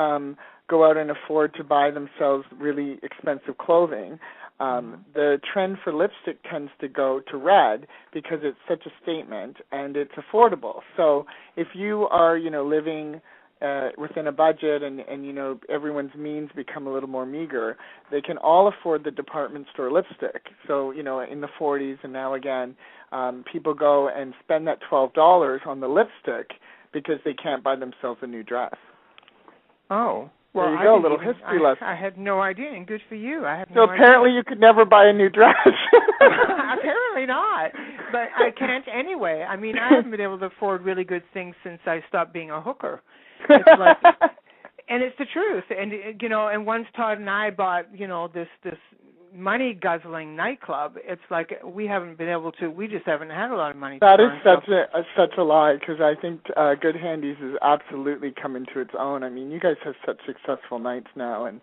go out and afford to buy themselves really expensive clothing, the trend for lipstick tends to go to red because it's such a statement and it's affordable. So if you are, living within a budget and everyone's means become a little more meager, they can all afford the department store lipstick. So, in the 40s and now again, people go and spend that $12 on the lipstick because they can't buy themselves a new dress.
Oh. Well,
there you go, a little history lesson.
I had no idea, and good for you.
So apparently you could never buy a new dress.
Apparently not, but I can't anyway. I mean, I haven't been able to afford really good things since I stopped being a hooker. It's like, and it's the truth. And, and once Todd and I bought, this money-guzzling nightclub, it's like we just haven't had a lot of money.
That is such a lie, because I think Good Handies is absolutely coming to its own. I mean, you guys have such successful nights now, and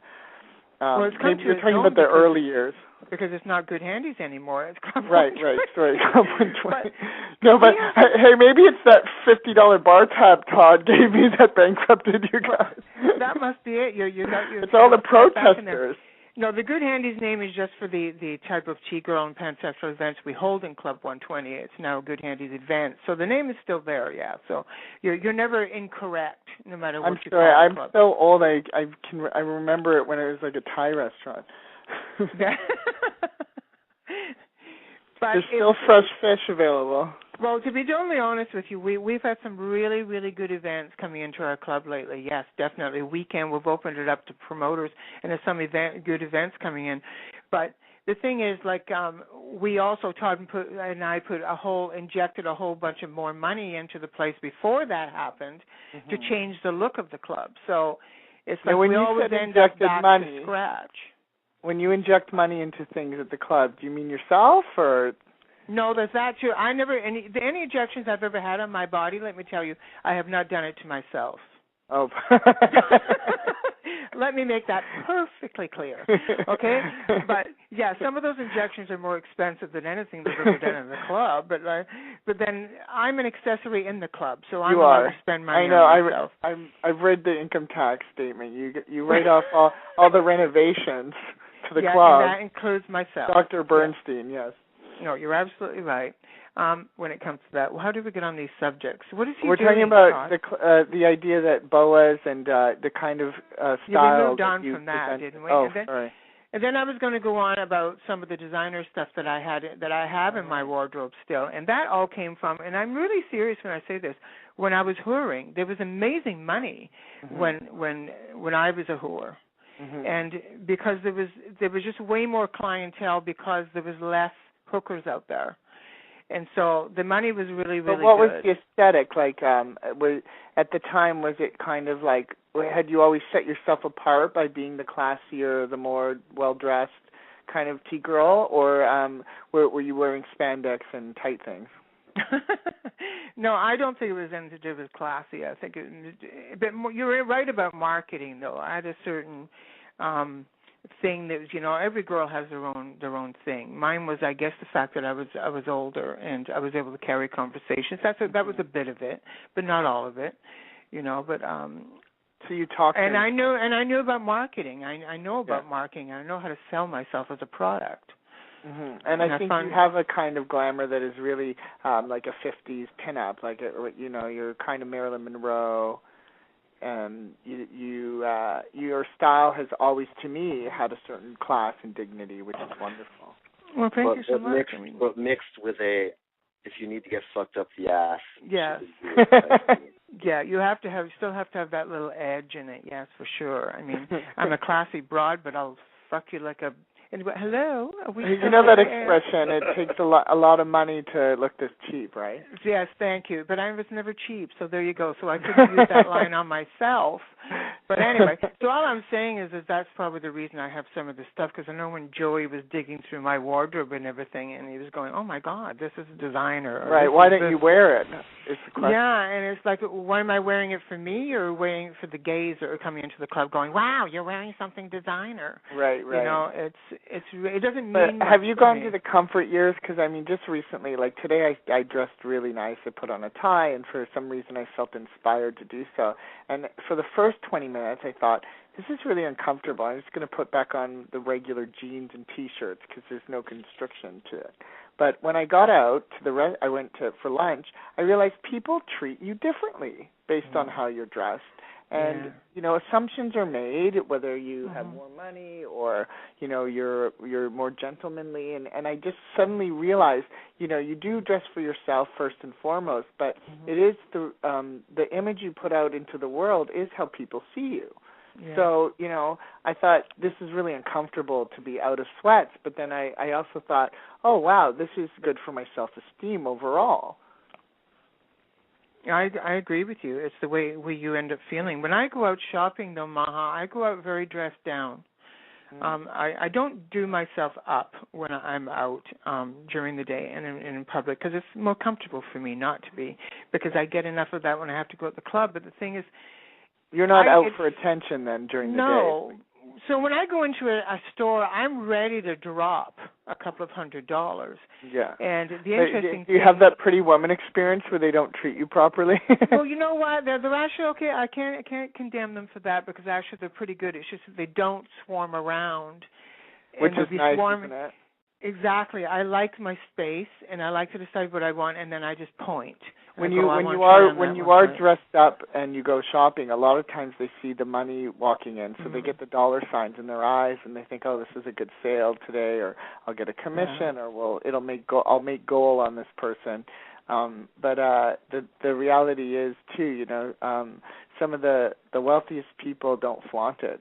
maybe you're talking about the early years.
because it's not Good Handies anymore. It's Club
Right,
120.
sorry, Club 120. Hey, maybe it's that $50 bar tab Todd gave me that bankrupted you guys.
That must be it.
It's all the protesters.
No, the Good Handies name is just for the type of tea girl and pansexual events we hold in Club 120. It's now Good Handies Events. So the name is still there, yeah. So you're never incorrect, no matter what you call it.
I'm so old. I remember it when it was like a Thai restaurant.
But
there's still fresh fish available.
Well, to be totally honest with you, we've had some really, really good events coming into our club lately. Yes, definitely. Weekend, we've opened it up to promoters, and there's some good events coming in. But the thing is, like, we also, Todd and I injected a whole bunch of more money into the place before that happened to change the look of the club. So it's like we always end up back to scratch.
When you inject money into things at the club, do you mean yourself or? No,
there's that too. I never any injections I've ever had on my body. Let me tell you, I have not done it to myself.
Oh.
Let me make that perfectly clear, okay? But yeah, some of those injections are more expensive than anything they've ever done in the club. But then I'm an accessory in the club, so I'm allowed to spend money on myself.
I've read the income tax statement. You write off all the renovations to the club.
And that includes myself.
Dr. Bernstein, yes.
No, you're absolutely right. When it comes to that, well, how did we get on these subjects? What is he
We're
doing,
talking about
Todd?
the idea that boas and the kind of style.
Yeah, we moved on from that, didn't we?
Oh, sorry.
And then I was going to go on about some of the designer stuff that I have in my wardrobe still, and that all came from. And I'm really serious when I say this. When I was whoring, there was amazing money when I was a whore. And because there was just way more clientele because there was less hookers out there. And so the money was really, really good.
But what was the aesthetic? Like, at the time, was it kind of like, had you always set yourself apart by being the classier, the more well-dressed kind of tea girl, or were you wearing spandex and tight things?
No, I don't think it was anything to do with classy. I think but you're right about marketing, though. I had a certain thing that was, every girl has their own thing. Mine was, I guess, the fact that I was older and I was able to carry conversations. That was a bit of it, but not all of it, But
so you talked.
And I knew about marketing. I know about marketing. I know how to sell myself as a product.
And I think you have a kind of glamour that is really like a 50s pinup, like you're kind of Marilyn Monroe. And your style has always, to me, had a certain class and dignity, which is wonderful.
Well, thank you so much.
But mixed with if you need to get fucked up the ass.
Yes. Yeah, you still have to have that little edge in it. Yes, for sure. I mean, I'm a classy broad, but I'll fuck you like a. Anyway, hello.
You know that expression, it takes a lot of money to look this cheap, right?
Yes, thank you. But I was never cheap, so there you go. So I couldn't use that line on myself. But anyway, so all I'm saying is that's probably the reason I have some of this stuff, because I know when Joey was digging through my wardrobe and everything, and he was going, oh, my God, this is a designer.
Right, why didn't you wear it? Is the question.
Yeah, and it's like, why am I wearing it for me or wearing it for the gays that are coming into the club going, wow, you're wearing something designer.
Right.
It doesn't mean
much. Have you gone through the comfort years? Because, I mean, just recently, like today I dressed really nice. I put on a tie, and for some reason I felt inspired to do so. And for the first 20 minutes, I thought, this is really uncomfortable. I'm just going to put back on the regular jeans and T-shirts because there's no constriction to it. But when I got out I went for lunch, I realized people treat you differently based on how you're dressed. And, assumptions are made, whether you have more money or, you're more gentlemanly. And I just suddenly realized, you do dress for yourself first and foremost, but it is the image you put out into the world is how people see you. Yeah. So, I thought this is really uncomfortable to be out of sweats, but then I also thought, oh, wow, this is good for my self-esteem overall.
I agree with you. It's the way you end up feeling. When I go out shopping, though, Maha, I go out very dressed down. I don't do myself up when I'm out during the day and in public because it's more comfortable for me not to be, because I get enough of that when I have to go to the club. But the thing is,
you're not out for attention then during the day.
So when I go into a store, I'm ready to drop a couple of $100s.
Yeah.
And the interesting
do you have that Pretty Woman experience where they don't treat you properly?
Well, you know what? They're actually okay. I can't condemn them for that because actually they're pretty good. It's just that they don't swarm around.
Which is nice, isn't it?
Exactly. I like my space, and I like to decide what I want, and then I just point.
When you are dressed up and you go shopping, a lot of times they see the money walking in, so they get the dollar signs in their eyes, and they think, oh, this is a good sale today, or I'll get a commission, or I'll make goal on this person. But the reality is too, some of the wealthiest people don't flaunt it,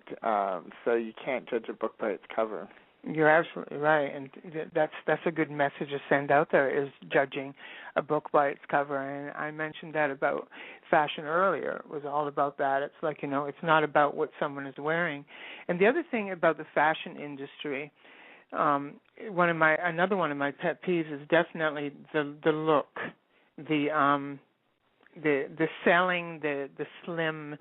so you can't judge a book by its cover.
You're absolutely right, and that's a good message to send out there, is judging a book by its cover. And I mentioned that about fashion earlier. It was all about that. It's like, it's not about what someone is wearing. And the other thing about the fashion industry, another one of my pet peeves is definitely the look, the selling, the slim.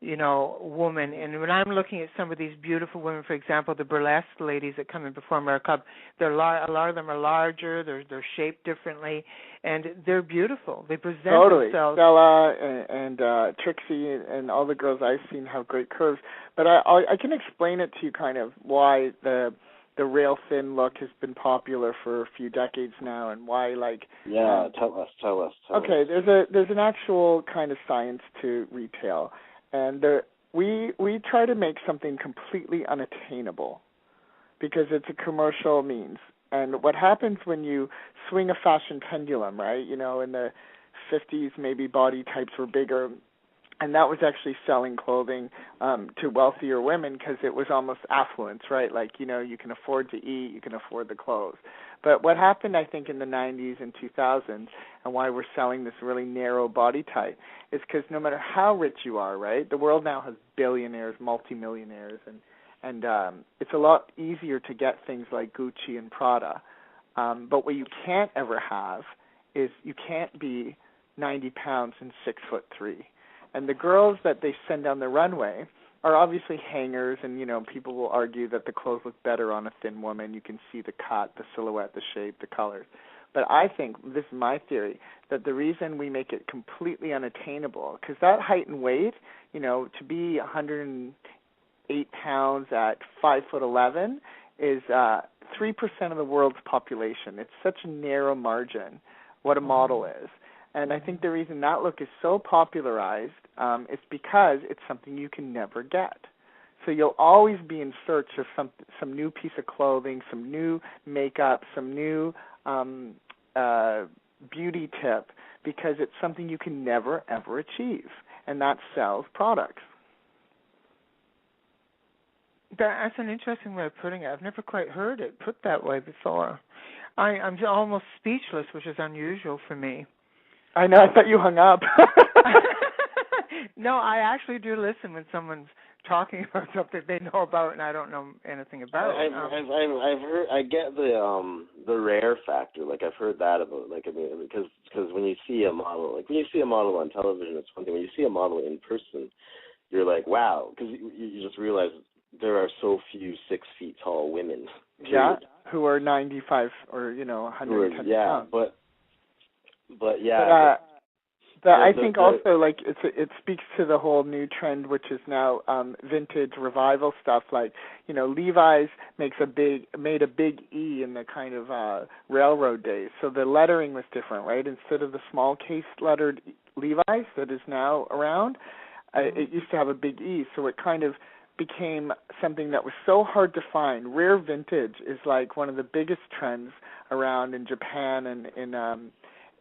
Woman. And when I'm looking at some of these beautiful women, for example, the burlesque ladies that come and perform at our club, a lot of them are larger, they're shaped differently, and they're beautiful. They present themselves.
Stella and Trixie and all the girls I've seen have great curves. But I can explain it to you kind of why the rail thin look has been popular for a few decades now, and why
tell us.
Okay, there's an actual kind of science to retail. And we try to make something completely unattainable because it's a commercial means. And what happens when you swing a fashion pendulum, right? In the 50s, maybe body types were bigger, and that was actually selling clothing to wealthier women because it was almost affluence, right? You can afford to eat, you can afford the clothes. But what happened, I think, in the 90s and 2000s, and why we're selling this really narrow body type, is because no matter how rich you are, right, the world now has billionaires, multimillionaires, and it's a lot easier to get things like Gucci and Prada. But what you can't ever have is you can't be 90 pounds and 6'3". And the girls that they send down the runway are obviously hangers, and, people will argue that the clothes look better on a thin woman. You can see the cut, the silhouette, the shape, the colors. But I think, this is my theory, that the reason we make it completely unattainable, because that height and weight, to be 108 pounds at 5'11" is 3% of the world's population. It's such a narrow margin what a model is. And I think the reason that look is so popularized is because it's something you can never get. So you'll always be in search of some new piece of clothing, some new makeup, some new beauty tip, because it's something you can never, ever achieve. And that sells products.
That's an interesting way of putting it. I've never quite heard it put that way before. I'm almost speechless, which is unusual for me.
I know. I thought you hung up.
No, I actually do listen when someone's talking about something they know about and I don't know anything about.
I've heard. I get the rare factor. I've heard that about. Because when you see a model, on television, it's one thing. When you see a model in person, you're like, wow, because you just realize there are so few 6 feet tall women.
Yeah, who are 95 or 110 pounds. But I think also it speaks to the whole new trend, which is now vintage revival stuff. Levi's made a big E in the kind of railroad days. So the lettering was different, right? Instead of the small case lettered Levi's that is now around, it used to have a big E. So it kind of became something that was so hard to find. Rare vintage is one of the biggest trends around in Japan and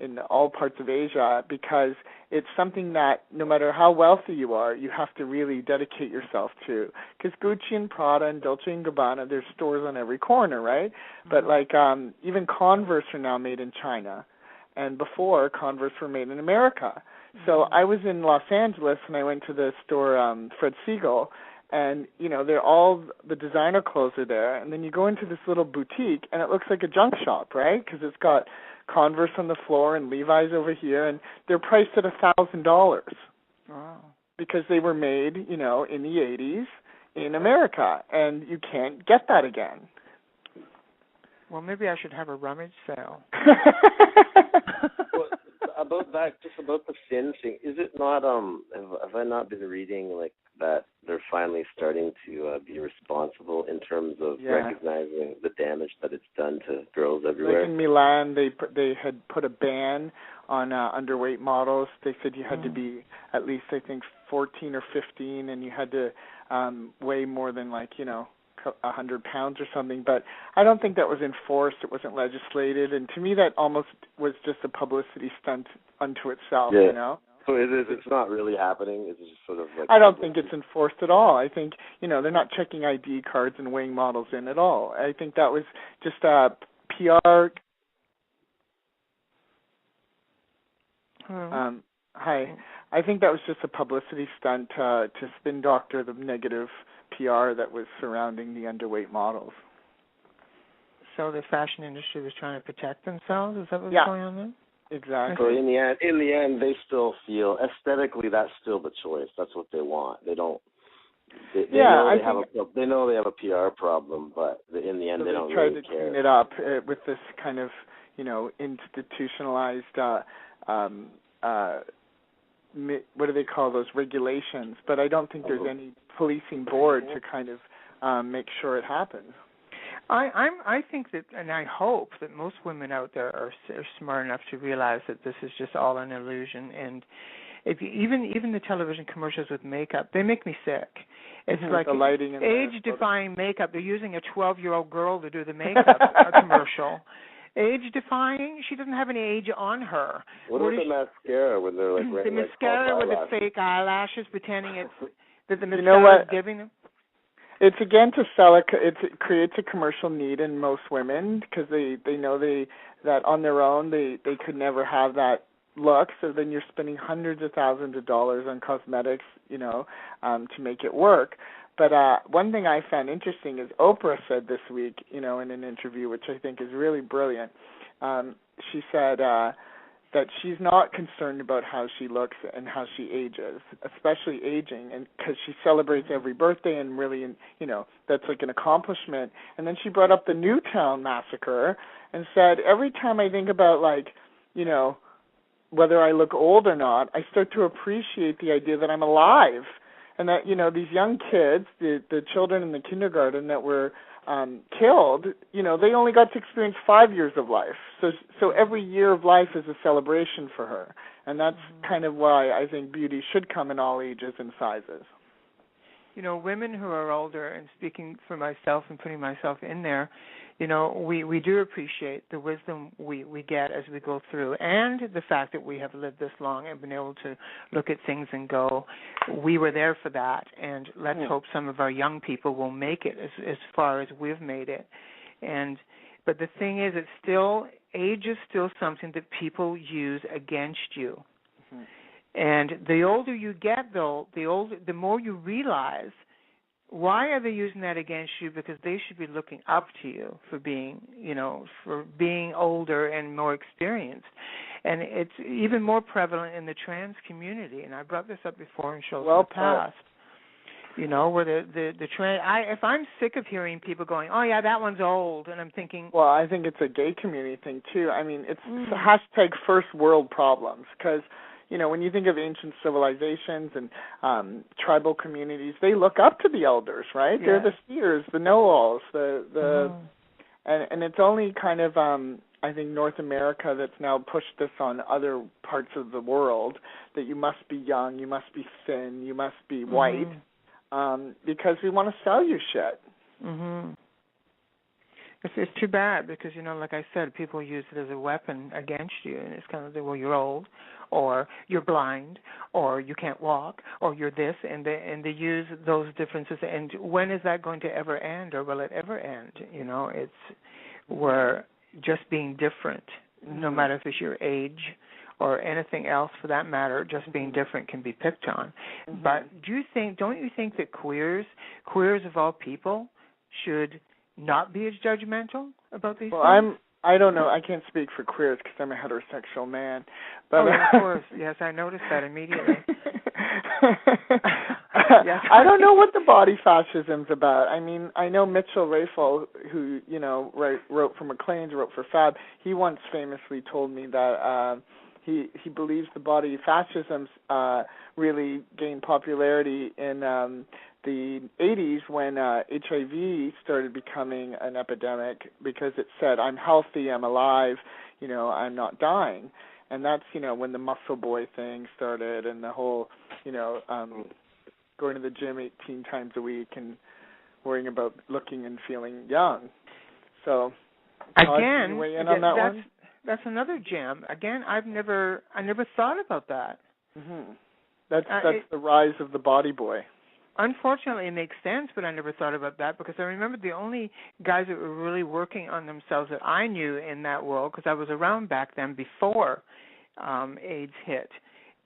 in all parts of Asia, because it's something that no matter how wealthy you are, you have to really dedicate yourself to. Because Gucci and Prada and Dolce & Gabbana, there's stores on every corner, right? Mm-hmm. But even Converse are now made in China, and before Converse were made in America. Mm-hmm. So I was in Los Angeles and I went to the store Fred Segal, and they're all the designer clothes are there, and then you go into this little boutique and it looks like a junk shop, right? Because it's got Converse on the floor and Levi's over here, and they're priced at $1,000.
Wow.
Because they were made, in the 80s in America, and you can't get that again.
Well, maybe I should have a rummage sale.
Well, about that, just about the fin thing, is it not, have I not been reading, like, that they're finally starting to be responsible in terms of recognizing the damage that it's done to girls everywhere?
Like in Milan, they had put a ban on underweight models. They said you had to be at least, I think, 14 or 15, and you had to weigh more than, 100 pounds or something. But I don't think that was enforced. It wasn't legislated, and to me that almost was just a publicity stunt unto itself, you know?
So it's not really happening? It's just sort of like...
I don't think it's enforced at all. I think, they're not checking ID cards and weighing models in at all. I think that was just a PR... Hi. I think that was just a publicity stunt to spin doctor the negative PR that was surrounding the underweight models.
So the fashion industry was trying to protect themselves? Is that what's going on there?
Exactly.
So in the end, they still feel aesthetically that's still the choice. That's what they want. They don't. They know they have a PR problem, but in the end, they don't really care. They tried to
clean it up with this kind of institutionalized. What do they call those regulations? But I don't think there's any policing board to kind of make sure it happens.
I think that, and I hope that most women out there are smart enough to realize that this is just all an illusion. And if you, even the television commercials with makeup, they make me sick. It's like
the lighting and
age-defying makeup. They're using a 12-year-old girl to do the makeup commercial. Age-defying? She doesn't have any age on her.
What is the mascara when they're like wearing
the mascara with the fake eyelashes, pretending that the mascara is giving them?
It's again to sell it creates a commercial need in most women because they know that on their own they could never have that look. So then you're spending hundreds of thousands of dollars on cosmetics, to make it work. But one thing I found interesting is Oprah said this week, in an interview, which I think is really brilliant. She said that she's not concerned about how she looks and how she ages, especially aging, and because she celebrates every birthday and really, that's like an accomplishment. And then she brought up the Newtown massacre and said, every time I think about, whether I look old or not, I start to appreciate the idea that I'm alive. And that, these young kids, the children in the kindergarten that were killed, they only got to experience 5 years of life. So every year of life is a celebration for her. And that's kind of why I think beauty should come in all ages and sizes.
Women who are older, and speaking for myself and putting myself in there, we do appreciate the wisdom we get as we go through, and the fact that we have lived this long and been able to look at things and go, we were there for that, and let's hope some of our young people will make it as far as we've made it. But the thing is, age is still something that people use against you. Mm-hmm. And the older you get, though, the more you realize, why are they using that against you? Because they should be looking up to you for being older and more experienced. And it's even more prevalent in the trans community. And I brought this up before in shows in the past. Where the trans. If I'm sick of hearing people going, oh yeah, that one's old, and I'm thinking.
Well, I think it's a gay community thing too. I mean, it's hashtag first world problems because. When you think of ancient civilizations and tribal communities, they look up to the elders, right? Yeah. They're the seers, the know-alls, and it's only kind of I think North America that's now pushed this on other parts of the world that you must be young, you must be thin, you must be white, because we want to sell you shit.
Mm-hmm. It's too bad because, like I said, people use it as a weapon against you, and it's kind of, well, you're old, or you're blind, or you can't walk, or you're this, and they use those differences. And when is that going to ever end, or will it ever end? We're just being different, no matter if it's your age or anything else for that matter. Just being different can be picked on. Mm-hmm. But don't you think that queers of all people should not be as judgmental about these things?
I don't know. I can't speak for queers because I'm a heterosexual man. But
of course. Yes, I noticed that immediately.
I don't know what the body fascism's about. I mean, I know Mitchell Rafel, who, you know, wrote for Maclean's, wrote for Fab. He once famously told me that he believes the body fascism really gained popularity in the 80s when HIV started becoming an epidemic, because it said, I'm healthy, I'm alive, you know, I'm not dying. And that's, you know, when the muscle boy thing started and the whole, you know, going to the gym 18 times a week and worrying about looking and feeling young. So,
again,
weigh in on that one?
That's another gem. Again, I never thought about that.
Mm-hmm. That's the rise of the body boy.
Unfortunately, it makes sense, but I never thought about that, because I remember the only guys that were really working on themselves that I knew in that world, because I was around back then before AIDS hit.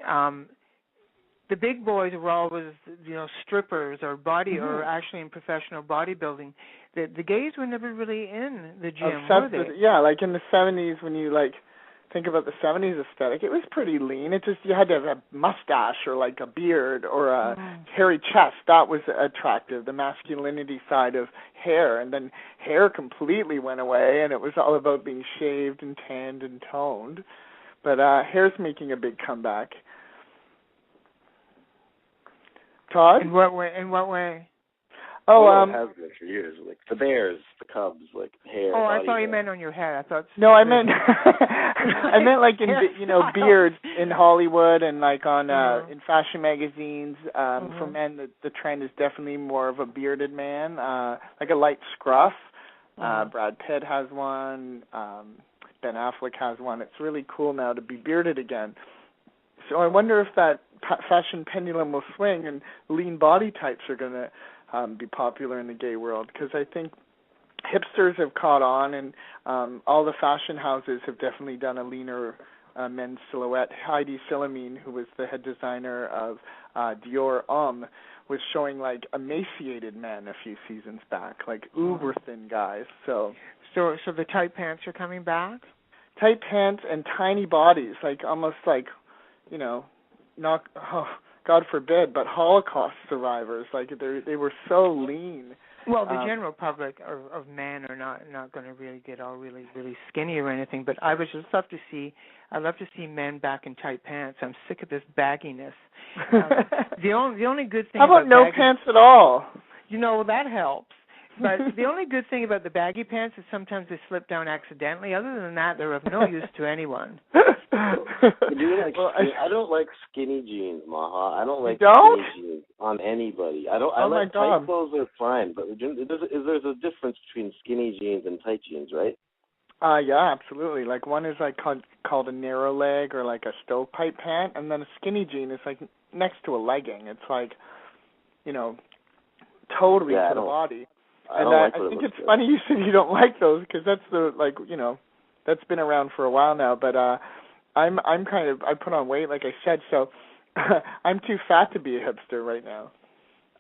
The big boys were always, you know, strippers or or actually in professional bodybuilding. The gays were never really in the gym, were they?
Yeah, like in the 70s, when you like think about the 70s aesthetic, it was pretty lean. It just, you had to have a mustache or like a beard or a hairy chest. That was attractive, the masculinity side of hair. And then hair completely went away, and it was all about being shaved and tanned and toned. But hair's making a big comeback. Todd?
In what way?
Oh,
it has been for years. Like the Bears, the Cubs, like hair.
Oh, I thought you meant on your head. I thought.
No, I meant I meant like in beards in Hollywood and like on in fashion magazines. For men, the trend is definitely more of a bearded man, like a light scruff. Brad Pitt has one. Ben Affleck has one. It's really cool now to be bearded again. So I wonder if that fashion pendulum will swing and lean body types are going to be popular in the gay world, because I think hipsters have caught on, and all the fashion houses have definitely done a leaner men's silhouette. Heidi Sillamine, who was the head designer of Dior was showing like emaciated men a few seasons back, like uber thin guys. So
the tight pants are coming back?
Tight pants and tiny bodies, like almost like, you know, not God forbid, but Holocaust survivors. Like they were so lean.
Well, the general public of men are not going to really get all really skinny or anything. But I would just love to see. I love to see men back in tight pants. I'm sick of this bagginess. The only good thing.
How about no pants at all?
You know, that helps. But the only good thing about the baggy pants is sometimes they slip down accidentally. Other than that, they're of no use to anyone.
I don't like skinny jeans, Maha. I don't like skinny jeans on anybody. I like tight clothes are fine, but there's a difference between skinny jeans and tight jeans, right?
Yeah, absolutely. Like one is like called a narrow leg or like a stovepipe pant, and then a skinny jean is like next to a legging. It's like, you know, totally to the body. And I think it's funny you said you don't like those, because that's that's been around for a while now. But I'm I put on weight, like I said, so I'm too fat to be a hipster right now.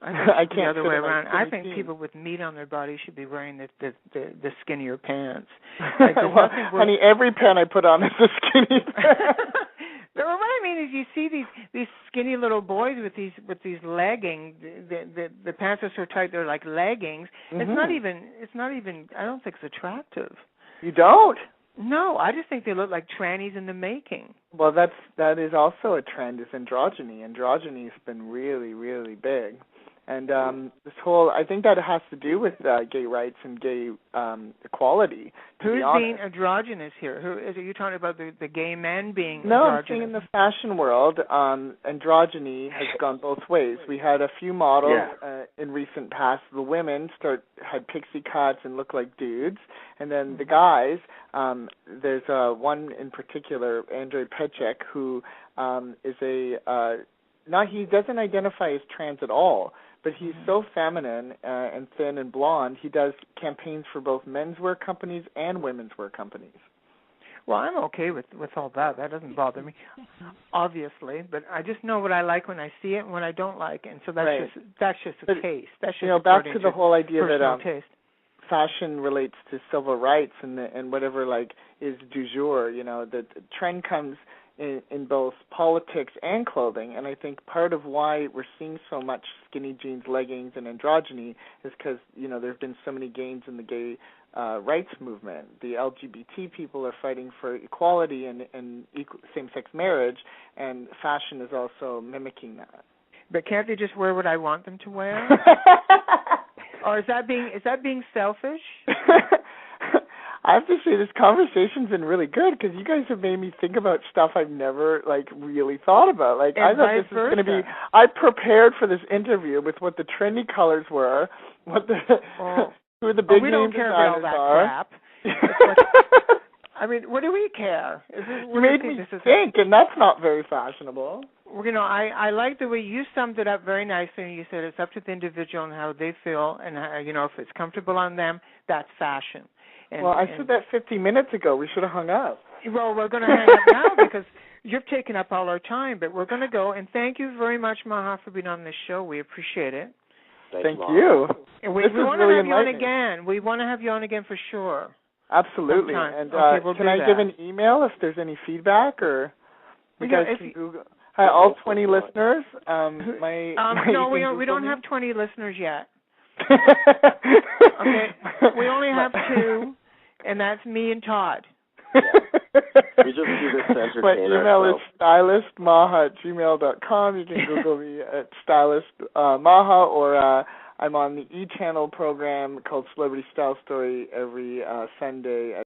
I can't the other way around. I think people with meat on their body should be wearing the skinnier pants. Like,
well, honey, every pant I put on is a skinny pant.
But what I mean is, you see these skinny little boys with these leggings. The pants are so tight they're like leggings. Mm-hmm. It's not even. I don't think it's attractive.
You don't?
No, I just think they look like trannies in the making.
Well, that is also a trend, is androgyny. Androgyny's been really, really big. And this whole, I think that has to do with gay rights and gay equality.
Who's being androgynous here? Are you talking about the gay men being androgynous?
No, I'm saying in the fashion world, androgyny has gone both ways. We had a few models in recent past. The women had pixie cuts and looked like dudes. And then the guys, there's one in particular, Andrei Pechek, who is he doesn't identify as trans at all, but he's so feminine and thin and blonde. He does campaigns for both menswear companies and women's wear companies.
Well, I'm okay with all that. That doesn't bother me, obviously. But I just know what I like when I see it and what I don't like, and so that's just a taste. That's just
back to the whole idea that
taste.
Fashion relates to civil rights and whatever like is du jour. You know, the trend comes in both politics and clothing. And I think part of why we're seeing so much skinny jeans, leggings, and androgyny is because, there have been so many gains in the gay rights movement. The LGBT people are fighting for equality and same-sex marriage, and fashion is also mimicking that.
But can't they just wear what I want them to wear? Or is that being selfish?
I have to say this conversation's been really good because you guys have made me think about stuff I've never really thought about. I thought this was going to be. I prepared for this interview with what the trendy colors were, what the who the big name designers are. I mean, what do we care? You made me think, and that's not very fashionable.
I like the way you summed it up very nicely. And you said it's up to the individual and how they feel, and how, if it's comfortable on them, that's fashion.
I said that 15 minutes ago. We should have hung up.
Well, we're going to hang up now because you've taken up all our time, but we're going to go. And thank you very much, Maha, for being on this show. We appreciate it.
Thank you.
And we want to have you on again. We want to have you on again for sure.
Absolutely.
Sometime.
And can I give an email if there's any feedback, or you guys can Google? Hi, all 20 listeners.
No, we don't have 20 listeners yet. Okay, we only have 2, and that's me and Todd.
Yeah. We just do this to entertain
My email is stylistmaha@gmail.com. You can Google me at Stylist Maha, or I'm on the E-Channel program called Celebrity Style Story every Sunday at